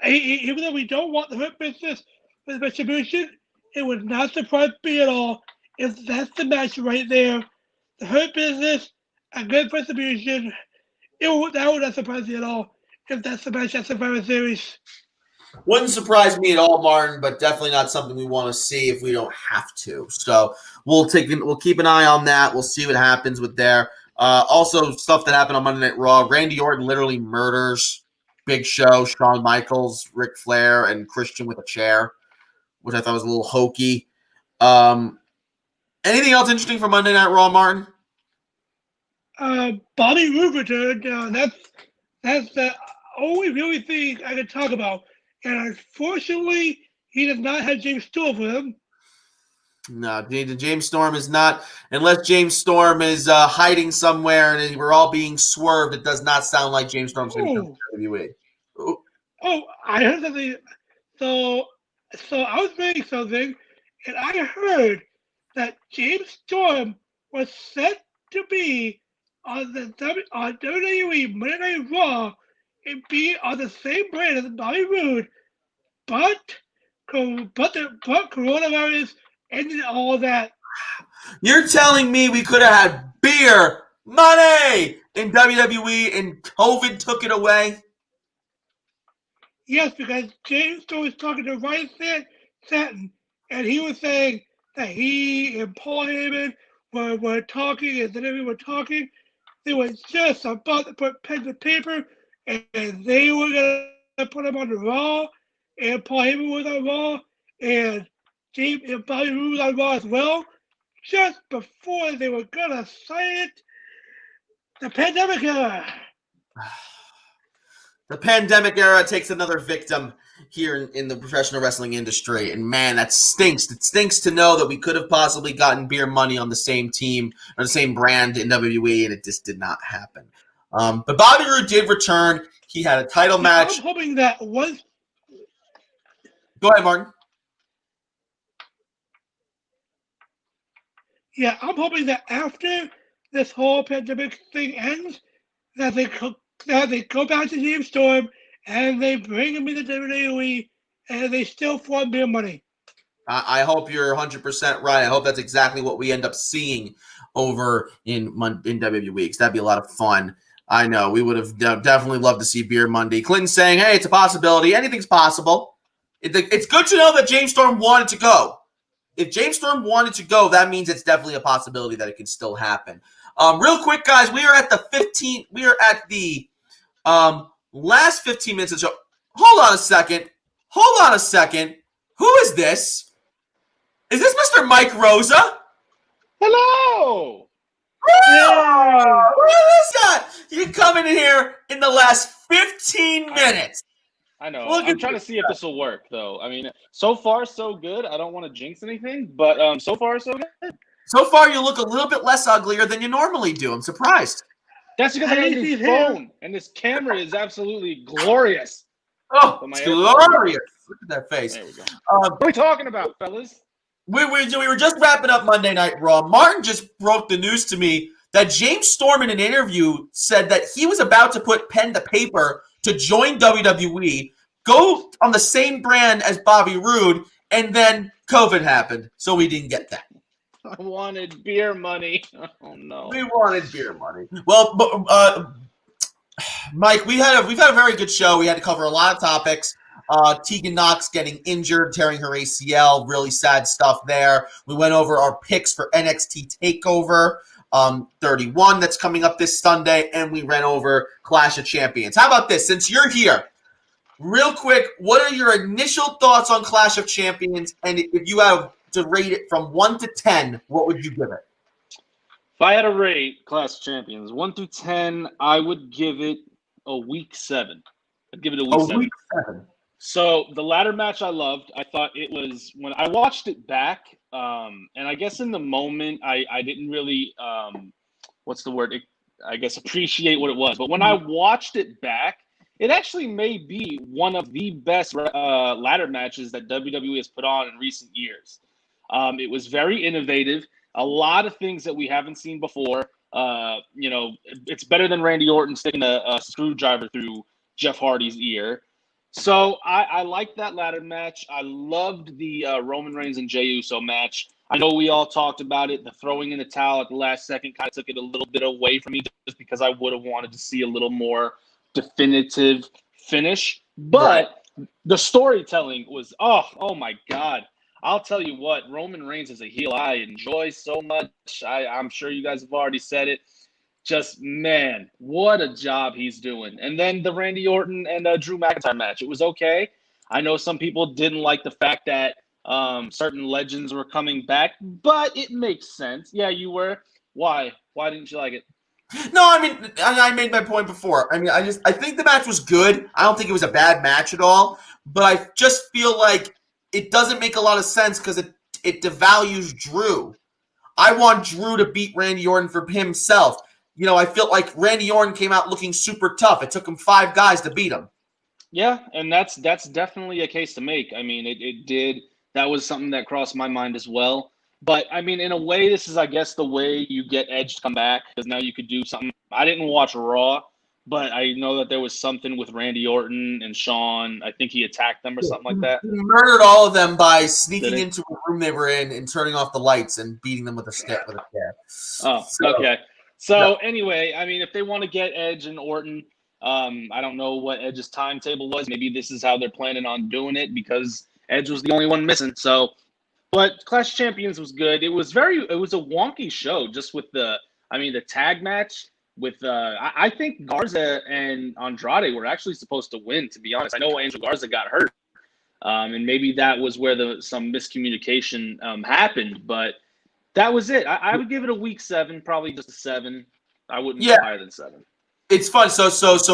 Even though we don't want the Hurt Business for the distribution, it would not surprise me at all if that's the match right there. The Hurt Business, a good distribution. That would not surprise me at all if that's the match at Survivor Series. Wouldn't surprise me at all, Martin, but definitely not something we want to see if we don't have to. So we'll keep an eye on that. We'll see what happens with there. Also, stuff that happened on Monday Night Raw. Randy Orton literally murders Big Show, Shawn Michaels, Ric Flair, and Christian with a chair, which I thought was a little hokey. Anything else interesting from Monday Night Raw, Martin? Bobby Roode returned. That's the only really thing I can talk about. And unfortunately, he does not have James Storm with him. No, James Storm is not. Unless James Storm is hiding somewhere and we're all being swerved, it does not sound like James Storm's going to come to WWE. Oh, I heard something. So I was reading something, and I heard that James Storm was set to be on WWE Monday Night Raw and be on the same brand as Bobby Roode, but coronavirus ended all that. You're telling me we could have had beer money in WWE and COVID took it away? Yes, because James Storm was talking to Ryan Satin, and he was saying that he and Paul Heyman were talking, and then we were talking. They were just about to put pen to paper, and they were going to put him on the Raw, and Paul Heyman was on Raw, and James and Bobby Roode was on Raw as well. Just before they were going to sign it, the pandemic era. The pandemic era takes another victim here in the professional wrestling industry. And man, that stinks. It stinks to know that we could have possibly gotten beer money on the same team or the same brand in WWE, and it just did not happen. But Bobby Roode did return. He had a title match. I'm hoping that once. Go ahead, Martin. Yeah, I'm hoping that after this whole pandemic thing ends, that they go back to James Storm and they bring him into WWE and they still form beer money. I hope you're 100% right. I hope that's exactly what we end up seeing over in WWE, because that'd be a lot of fun. I know we would have definitely loved to see Beer Monday. Clinton saying, hey, it's a possibility. Anything's possible. It's good to know that James Storm wanted to go. If James Storm wanted to go, that means it's definitely a possibility that it can still happen. Real quick, guys, we are at the last 15 minutes of the show. Hold on a second. Who is this? Is this Mr. Mike Rosa? Hello! Oh, who is that? You coming in here in the last 15 minutes. I know. I'm trying to see if this will work, though. I mean, so far, so good. I don't want to jinx anything, but so far, so good. So far, you look a little bit less uglier than you normally do. I'm surprised. That's because I got a new phone, and this camera is absolutely glorious. Oh, it's glorious. Look at that face. There we go. What are we talking about, fellas? We were just wrapping up Monday Night Raw. Martin just broke the news to me that James Storm in an interview said that he was about to put pen to paper to join WWE, go on the same brand as Bobby Roode, and then COVID happened, so we didn't get that. I wanted beer money. Oh no. We wanted beer money. Well, Mike, we've had a very good show. We had to cover a lot of topics. Tegan Knox getting injured, tearing her ACL, really sad stuff there. We went over our picks for NXT TakeOver 31 that's coming up this Sunday, and we ran over Clash of Champions. How about this? Since you're here, real quick, what are your initial thoughts on Clash of Champions? And if you have to rate it from 1 to 10, what would you give it? If I had to rate Clash of Champions 1 through 10, I would give it a week 7. I'd give it a week 7. So the ladder match I loved. I thought it was, when I watched it back, and I guess in the moment I didn't really, appreciate what it was. But when I watched it back, it actually may be one of the best ladder matches that WWE has put on in recent years. It was very innovative. A lot of things that we haven't seen before. It's better than Randy Orton sticking a screwdriver through Jeff Hardy's ear. So I liked that ladder match. I loved the Roman Reigns and Jey Uso match. I know we all talked about it. The throwing in the towel at the last second kind of took it a little bit away from me just because I would have wanted to see a little more definitive finish. But the storytelling was, oh my God. I'll tell you what, Roman Reigns is a heel I enjoy so much. I'm sure you guys have already said it. Just, man, what a job he's doing. And then the Randy Orton and Drew McIntyre match, it was okay. I know some people didn't like the fact that certain legends were coming back, but it makes sense. Yeah, you were. Why? Why didn't you like it? No, I mean, I made my point before. I mean, I think the match was good. I don't think it was a bad match at all, but I just feel like it doesn't make a lot of sense because it devalues Drew. I want Drew to beat Randy Orton for himself. You know, I felt like Randy Orton came out looking super tough. It took him 5 guys to beat him. Yeah, and that's definitely a case to make. I mean, it did. That was something that crossed my mind as well. But, I mean, in a way, this is, I guess, the way you get Edge to come back because now you could do something. I didn't watch Raw, but I know that there was something with Randy Orton and Shawn. I think he attacked them or something like that. He murdered all of them by sneaking into a room they were in and turning off the lights and beating them with a stick with a chair. Oh, okay. So anyway, I mean, if they want to get Edge and Orton, I don't know what Edge's timetable was. Maybe this is how they're planning on doing it because Edge was the only one missing. So, but Clash of Champions was good. It was a wonky show just with the tag match with, I think Garza and Andrade were actually supposed to win, to be honest. I know Angel Garza got hurt, and maybe that was where some miscommunication happened, but that was it. I would give it a week 7, probably just a 7. I wouldn't go higher than 7. It's fun. So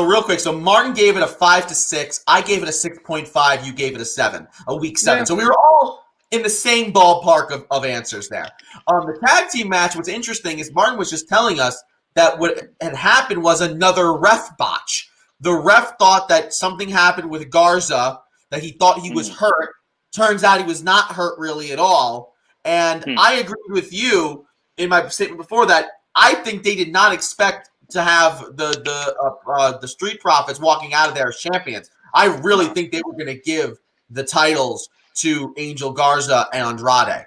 real quick. So Martin gave it a 5 to 6. I gave it a 6.5. You gave it a 7. A week 7. Yeah. So we were all in the same ballpark of answers there. The tag team match. What's interesting is Martin was just telling us that what had happened was another ref botch. The ref thought that something happened with Garza, that he thought he was hurt. Turns out he was not hurt really at all. And I agreed with you in my statement before that. I think they did not expect to have the Street Profits walking out of there as champions. I really think they were going to give the titles to Angel Garza and Andrade.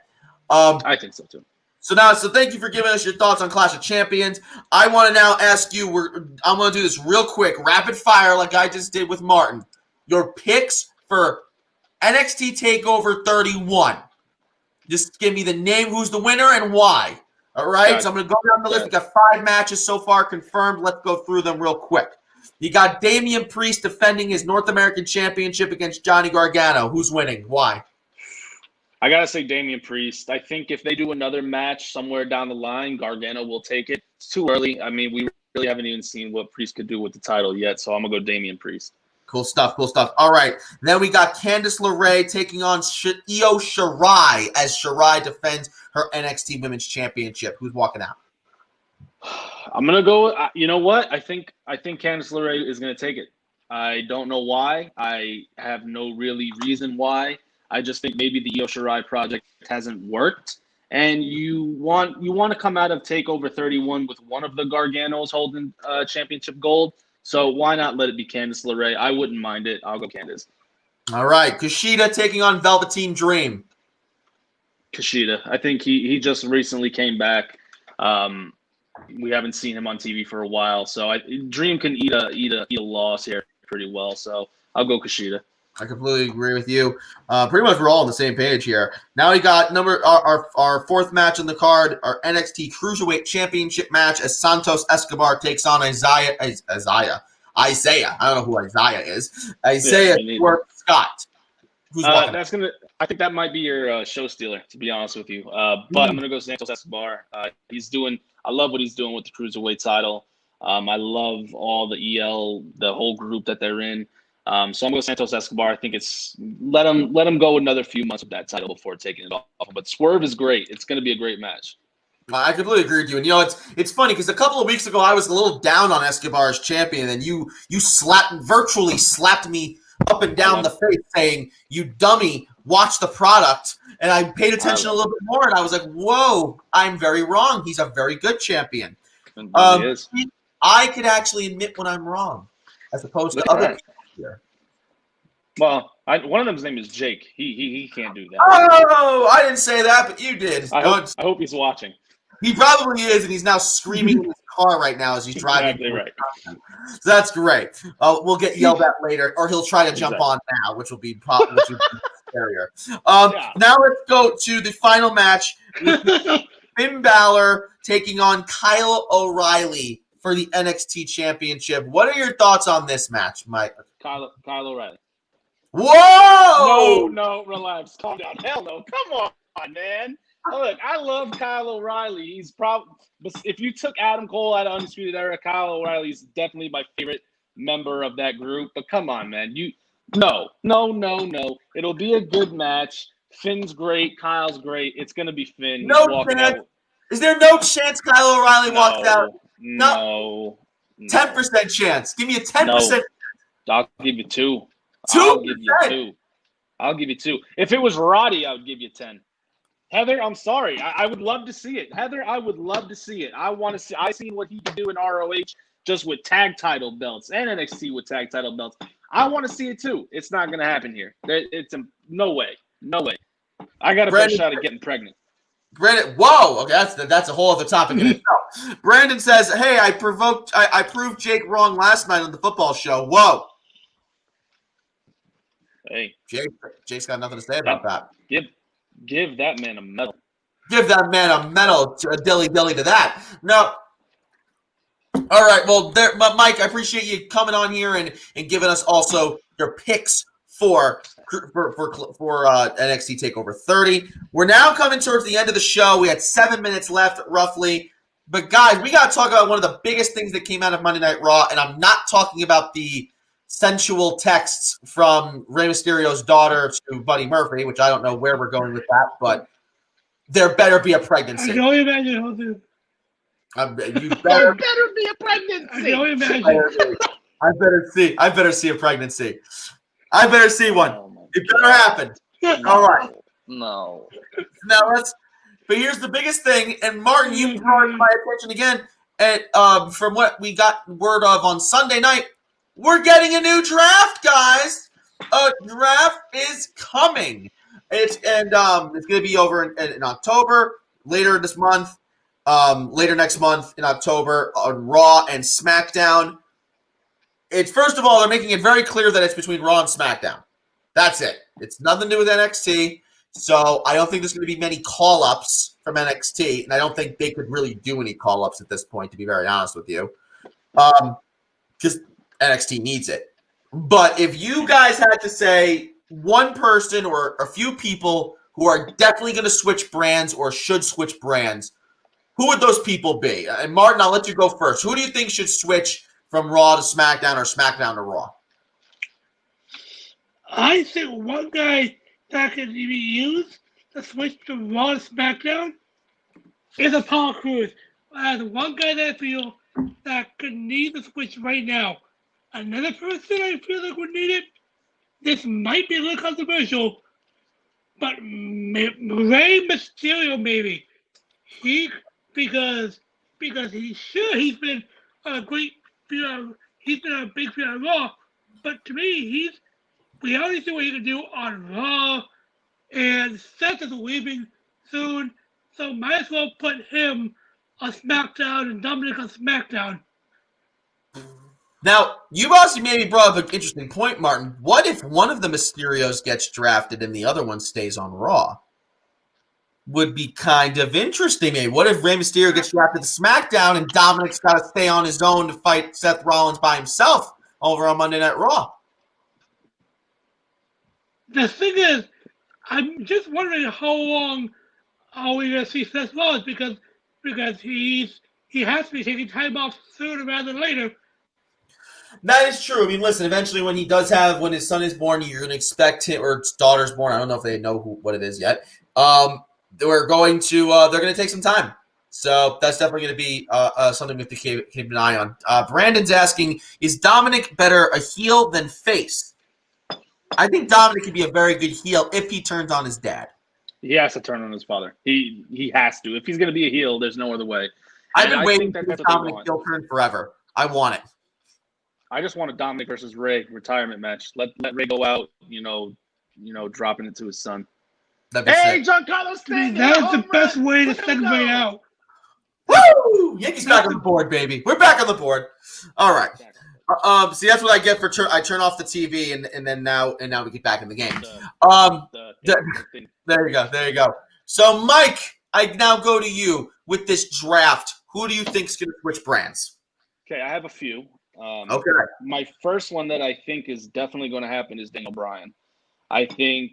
I think so too. So thank you for giving us your thoughts on Clash of Champions. I want to now ask you. I'm going to do this real quick, rapid fire, like I just did with Martin. Your picks for NXT TakeOver 31. Just give me the name, who's the winner, and why. All right, so I'm going to go down the list. We got 5 matches so far confirmed. Let's go through them real quick. You got Damian Priest defending his North American Championship against Johnny Gargano. Who's winning? Why? I got to say Damian Priest. I think if they do another match somewhere down the line, Gargano will take it. It's too early. I mean, we really haven't even seen what Priest could do with the title yet, so I'm going to go Damian Priest. Cool stuff. All right. Then we got Candice LeRae taking on Io Shirai as Shirai defends her NXT Women's Championship. Who's walking out? I'm going to go – you know what? I think Candice LeRae is going to take it. I don't know why. I have no really reason why. I just think maybe the Io Shirai project hasn't worked. And you want to come out of TakeOver 31 with one of the Garganos holding championship gold. So why not let it be Candice LeRae? I wouldn't mind it. I'll go Candice. All right. Kushida taking on Velveteen Dream. Kushida. I think he just recently came back. We haven't seen him on TV for a while. So Dream can eat a loss here pretty well. So I'll go Kushida. I completely agree with you. Pretty much we're all on the same page here. Now we got our 4th match on the card, our NXT Cruiserweight Championship match as Santos Escobar takes on Isaiah. I don't know who Isaiah is. Isaiah Scott. Who's walking? I think that might be your show stealer, to be honest with you. But I'm gonna go Santos Escobar. I love what he's doing with the Cruiserweight title. I love all the EL, the whole group that they're in. So I'm going to Santos Escobar. I think it's let him go another few months with that title before taking it off. But Swerve is great. It's going to be a great match. I completely agree with you. And it's funny because a couple of weeks ago I was a little down on Escobar as champion, and you virtually slapped me up and down the face, saying, "You dummy, watch the product." And I paid attention a little bit more, and I was like, "Whoa, I'm very wrong. He's a very good champion." He is. I could actually admit when I'm wrong, as opposed to other people here. Well, one of them's name is Jake. He can't do that. Oh, I didn't say that, but you did. I hope he's watching. He probably is, and he's now screaming in his car right now as he's driving. Exactly right. So that's great. We'll get yelled at later, or he'll try to jump on now, which will be scarier. Now let's go to the final match with Finn Balor taking on Kyle O'Reilly for the NXT Championship. What are your thoughts on this match, Mike? Kyle O'Reilly. Whoa! No, relax. Calm down. Hell no. Come on, man. Look, I love Kyle O'Reilly. He's probably, but if you took Adam Cole out of Undisputed Era, Kyle O'Reilly's definitely my favorite member of that group. But come on, man. No. It'll be a good match. Finn's great. Kyle's great. It's gonna be Finn. No chance. Is there no chance Kyle O'Reilly walks out? No. 10% chance. Give me a 10%. I'll give you 2. 2%. I'll give you 2. If it was Roddy, I would give you 10. Heather, I'm sorry. I would love to see it. Heather, I would love to see it. I want to see. I seen what he could do in ROH just with tag title belts and NXT with tag title belts. I want to see it too. It's not going to happen here. It's no way. I got a better shot at getting pregnant. Brandon, whoa! Okay, that's a whole other topic in itself. Brandon says, "Hey, I proved Jake wrong last night on the football show." Whoa! Hey, Jake's got nothing to say about that. Give that man a medal. Give that man a medal, a dilly to that. No. All right. Well, Mike, I appreciate you coming on here and giving us also your picks for NXT TakeOver 30. We're now coming towards the end of the show. We had 7 minutes left, roughly. But guys, we got to talk about one of the biggest things that came out of Monday Night Raw, and I'm not talking about the sensual texts from Rey Mysterio's daughter to Buddy Murphy, which I don't know where we're going with that, but there better be a pregnancy. I can only imagine how to. You better be a pregnancy. I can only imagine. I better see a pregnancy. I better see one. It better happen. All right. No. Now but here's the biggest thing, and Martin, you brought my attention again. And from what we got word of on Sunday night, we're getting a new draft, guys. A draft is coming. It's going to be over in October, later this month, later next month in October on Raw and SmackDown. It's first of all, they're making it very clear that it's between Raw and SmackDown. That's it. It's nothing to do with NXT. So I don't think there's going to be many call-ups from NXT, and I don't think they could really do any call-ups at this point, to be very honest with you. Because NXT needs it. But if you guys had to say one person or a few people who are definitely going to switch brands or should switch brands, who would those people be? And Martin, I'll let you go first. Who do you think should switch from Raw to SmackDown or SmackDown to Raw? I think one guy that could be used to switch to Raw to SmackDown is Apollo Crews. As one guy that I feel that could need the switch right now. Another person I feel like would need it. This might be a little controversial, but Rey Mysterio maybe. Because he's been a great he's been a big fan of Raw, but to me we already see what he can do on Raw, and Seth is leaving soon, so might as well put him on SmackDown and Dominic on SmackDown. Now, you also maybe brought up an interesting point, Martin. What if one of the Mysterios gets drafted and the other one stays on Raw? Would be kind of interesting, maybe. What if Rey Mysterio gets drafted to SmackDown and Dominic's got to stay on his own to fight Seth Rollins by himself over on Monday Night Raw? The thing is, I'm just wondering how long are we going to see Seth Rollins because he has to be taking time off sooner rather than later. That is true. I mean, listen, eventually when his son is born, you're going to expect him, or his daughter's born, I don't know if they know what it is yet. They're going to take some time. So that's definitely going to be something we have to keep an eye on. Brandon's asking, is Dominic better a heel than face? I think Dominic could be a very good heel if he turns on his dad. He has to turn on his father. He has to. If he's going to be a heel, there's no other way. I've been waiting for this Dominic heel turn forever. I want it. I just want a Dominic versus Ray retirement match. Let Ray go out, dropping it to his son. Hey, Giancarlo Stanton! That's the best way to send Ray out. Woo! Yankees back on the board, baby. We're back on the board. All right. See, that's what I get for I turn off the TV and then now we get back in the game. There you go. So, Mike, I now go to you with this draft. Who do you think is going to switch brands? Okay, I have a few. Okay. My first one that I think is definitely going to happen is Daniel Bryan. I think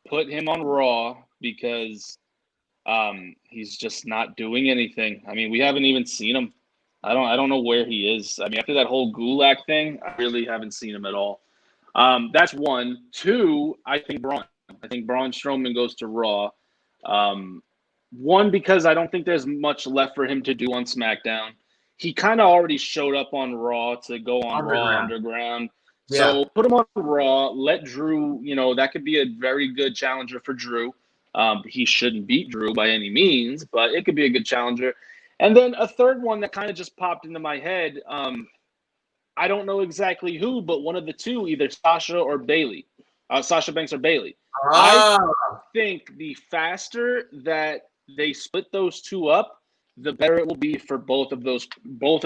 put him on Raw because he's just not doing anything. I mean, we haven't even seen him. I don't know where he is. I mean, after that whole Gulak thing, I really haven't seen him at all. That's one. Two, I think Braun Strowman goes to Raw. One, because I don't think there's much left for him to do on SmackDown. He kind of already showed up on Raw to go on Raw Underground. Yeah. So put him on Raw. Let Drew, that could be a very good challenger for Drew. He shouldn't beat Drew by any means, but it could be a good challenger. And then a third one that kind of just popped into my head. I don't know exactly who, but one of the two, either Sasha or Bayley. Sasha Banks or Bayley. I think the faster that they split those two up, the better it will be for both of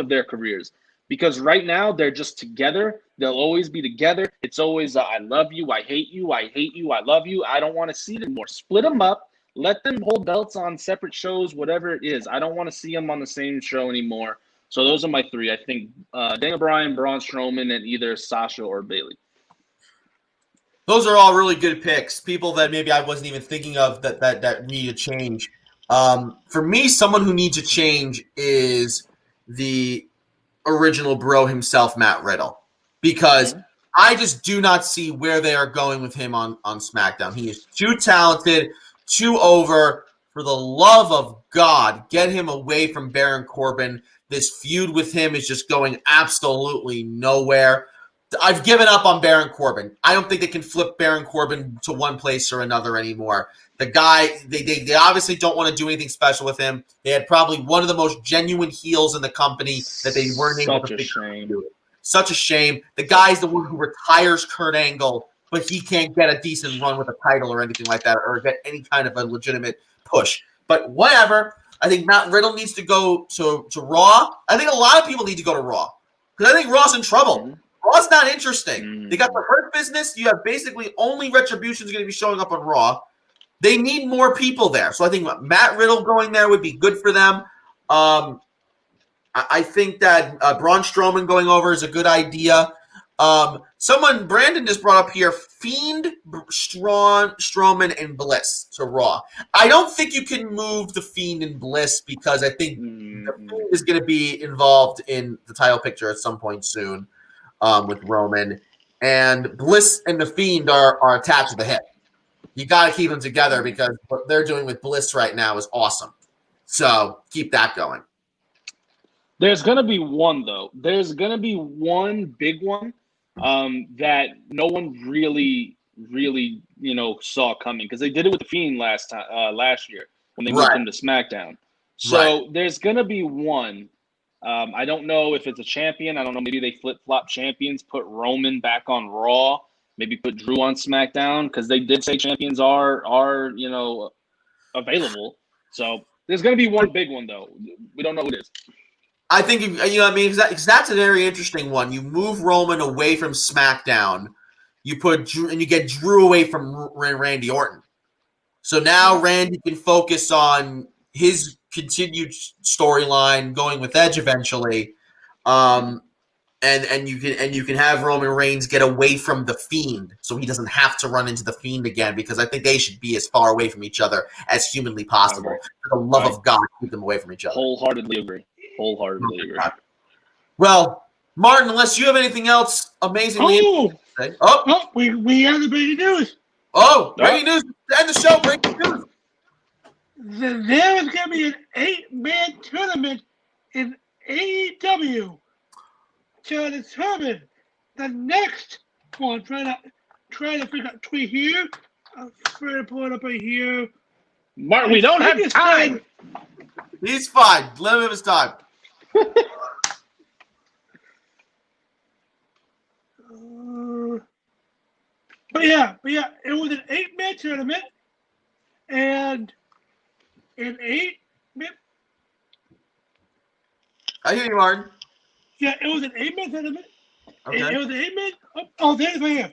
their careers. Because right now they're just together. They'll always be together. It's always I love you, I hate you, I hate you, I love you. I don't want to see it anymore. Split them up. Let them hold belts on separate shows, whatever it is. I don't want to see them on the same show anymore. So those are my three. I think Daniel Bryan, Braun Strowman, and either Sasha or Bayley. Those are all really good picks. People that maybe I wasn't even thinking of that need a change. For me, someone who needs a change is the original bro himself, Matt Riddle, because I just do not see where they are going with him on SmackDown. He is too talented, too over. For the love of God, get him away from Baron Corbin. This feud with him is just going absolutely nowhere. I've given up on Baron Corbin. I don't think they can flip Baron Corbin to one place or another anymore. The guy, they obviously don't want to do anything special with him. They had probably one of the most genuine heels in the company that they weren't able to figure out. Such a shame. The guy's the one who retires Kurt Angle, but he can't get a decent run with a title or anything like that, or get any kind of a legitimate push. But whatever. I think Matt Riddle needs to go to Raw. I think a lot of people need to go to Raw because I think Raw's in trouble. Raw's not interesting. They got the Hurt Business. You have basically only Retribution is going to be showing up on Raw. They need more people there. So I think Matt Riddle going there would be good for them. I think that Braun Strowman going over is a good idea. Brandon just brought up here, Fiend, Strowman, and Bliss to Raw. I don't think you can move the Fiend and Bliss because I think the Fiend is going to be involved in the title picture at some point soon with Roman. And Bliss and the Fiend are attached to the hip. You got to keep them together because what they're doing with Bliss right now is awesome. So keep that going. There's going to be one, though. There's going to be one big one that no one really, saw coming because they did it with the Fiend last year when they moved him to SmackDown. So there's going to be one. I don't know if it's a champion. I don't know. Maybe they flip-flop champions, put Roman back on Raw, maybe put Drew on SmackDown because they did say champions are available. So there's going to be one big one, though. We don't know who it is. I think, because that's a very interesting one. You move Roman away from SmackDown. You put Drew, and you get Drew away from Randy Orton. So now Randy can focus on his continued storyline going with Edge eventually. And you can have Roman Reigns get away from the Fiend so he doesn't have to run into the Fiend again because I think they should be as far away from each other as humanly possible. For the love of God, keep them away from each other. Wholeheartedly agree. Well, Martin, unless you have anything else amazingly we have the breaking news. Breaking news. End the show. Breaking news. There is going to be an 8-man tournament in AEW to determine the next one. Trying to figure out tweet here. I'm trying to pull it up right here. Martin, we don't have time. He's fine. Let him have his time. But yeah, it was an 8-man tournament, and in 8 I hear you, Martin. Yeah, it was an 8-man tournament. Okay. It was an 8-man. Oh, there's right here.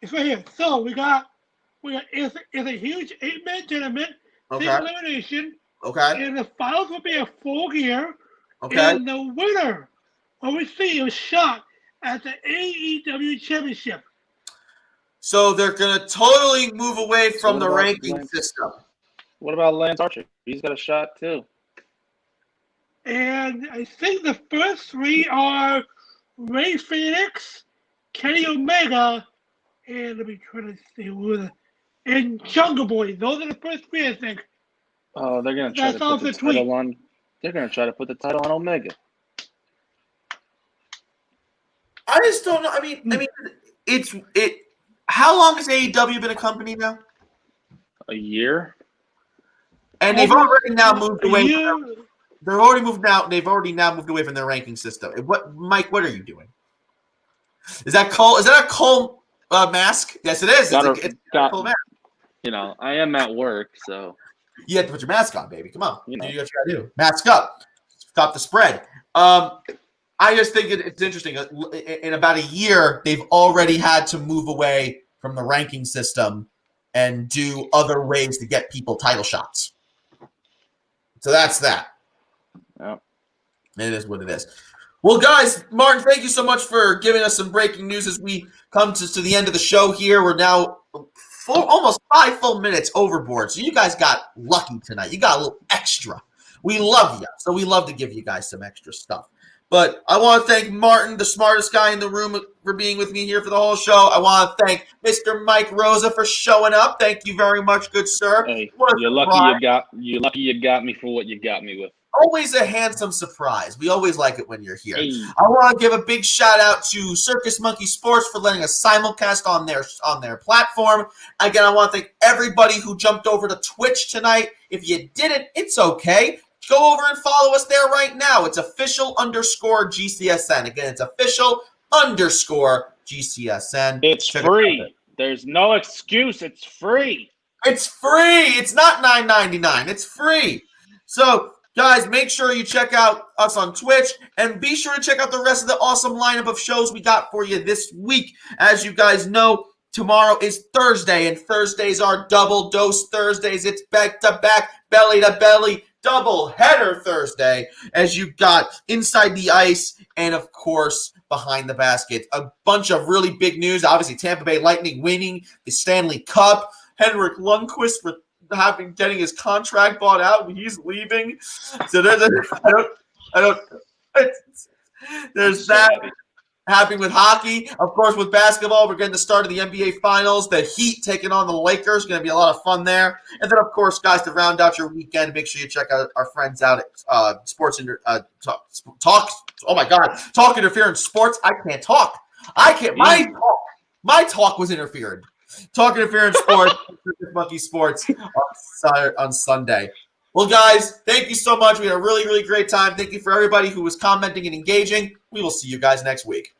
It's right here. So we got it's a huge 8-man tournament. Okay. Single elimination. Okay. And the finals will be a full gear. Okay. And the winner will receive a shot at the AEW Championship. So they're gonna totally move away from the ranking system. What about Lance Archer? He's got a shot too. And I think the first 3 are Ray Phoenix, Kenny Omega, and let me try to see and Jungle Boy. Those are the first 3, I think. Oh, they're gonna try to put the title on. They're gonna try to put the title on Omega. I just don't know. I mean, it's. How long has AEW been a company now? A year. And they've already now moved away. They've already moved out. They've already now moved away from their ranking system. What, Mike? What are you doing? Is that Cole? Is that a Cole mask? Yes, it is. It's a Cole mask. You know, I am at work, so you have to put your mask on, baby. Come on, you know. You got to do. Mask up. Stop the spread. I just think it's interesting. In about a year, they've already had to move away from the ranking system and do other ways to get people title shots. So that's that. Yeah. It is what it is. Well, guys, Martin, thank you so much for giving us some breaking news as we come to the end of the show here. We're now almost 5 full minutes overboard. So you guys got lucky tonight. You got a little extra. We love you. So we love to give you guys some extra stuff. But I want to thank Martin, the smartest guy in the room, for being with me here for the whole show. I want to thank Mr. Mike Rosa for showing up. Thank you very much, good sir. Hey, you're lucky you got me for what you got me with. Always a handsome surprise. We always like it when you're here. Hey. I want to give a big shout out to Circus Monkey Sports for letting us simulcast on their platform. Again, I want to thank everybody who jumped over to Twitch tonight. If you didn't, it's okay. Go over and follow us there right now. It's official_GCSN. Again, it's official_GCSN. It's free. There's no excuse. It's free. It's free. It's not $9.99. It's free. So, guys, make sure you check out us on Twitch and be sure to check out the rest of the awesome lineup of shows we got for you this week. As you guys know, tomorrow is Thursday, and Thursdays are double dose Thursdays. It's back to back, belly to belly, double header Thursday, as you got Inside the Ice and, of course, Behind the Basket. A bunch of really big news. Obviously, Tampa Bay Lightning winning the Stanley Cup. Henrik Lundqvist getting his contract bought out. He's leaving. So there's that. Happening with hockey. Of course, with basketball, we're getting the start of the NBA Finals. The Heat taking on the Lakers. Going to be a lot of fun there. And then, of course, guys, to round out your weekend, make sure you check out our friends out at Talk. Oh, my God. Talk Interference Sports. I can't talk. I can't. My talk was interfered. Talk Interference Sports, Monkey Sports on Sunday. Well, guys, thank you so much. We had a really, really great time. Thank you for everybody who was commenting and engaging. We will see you guys next week.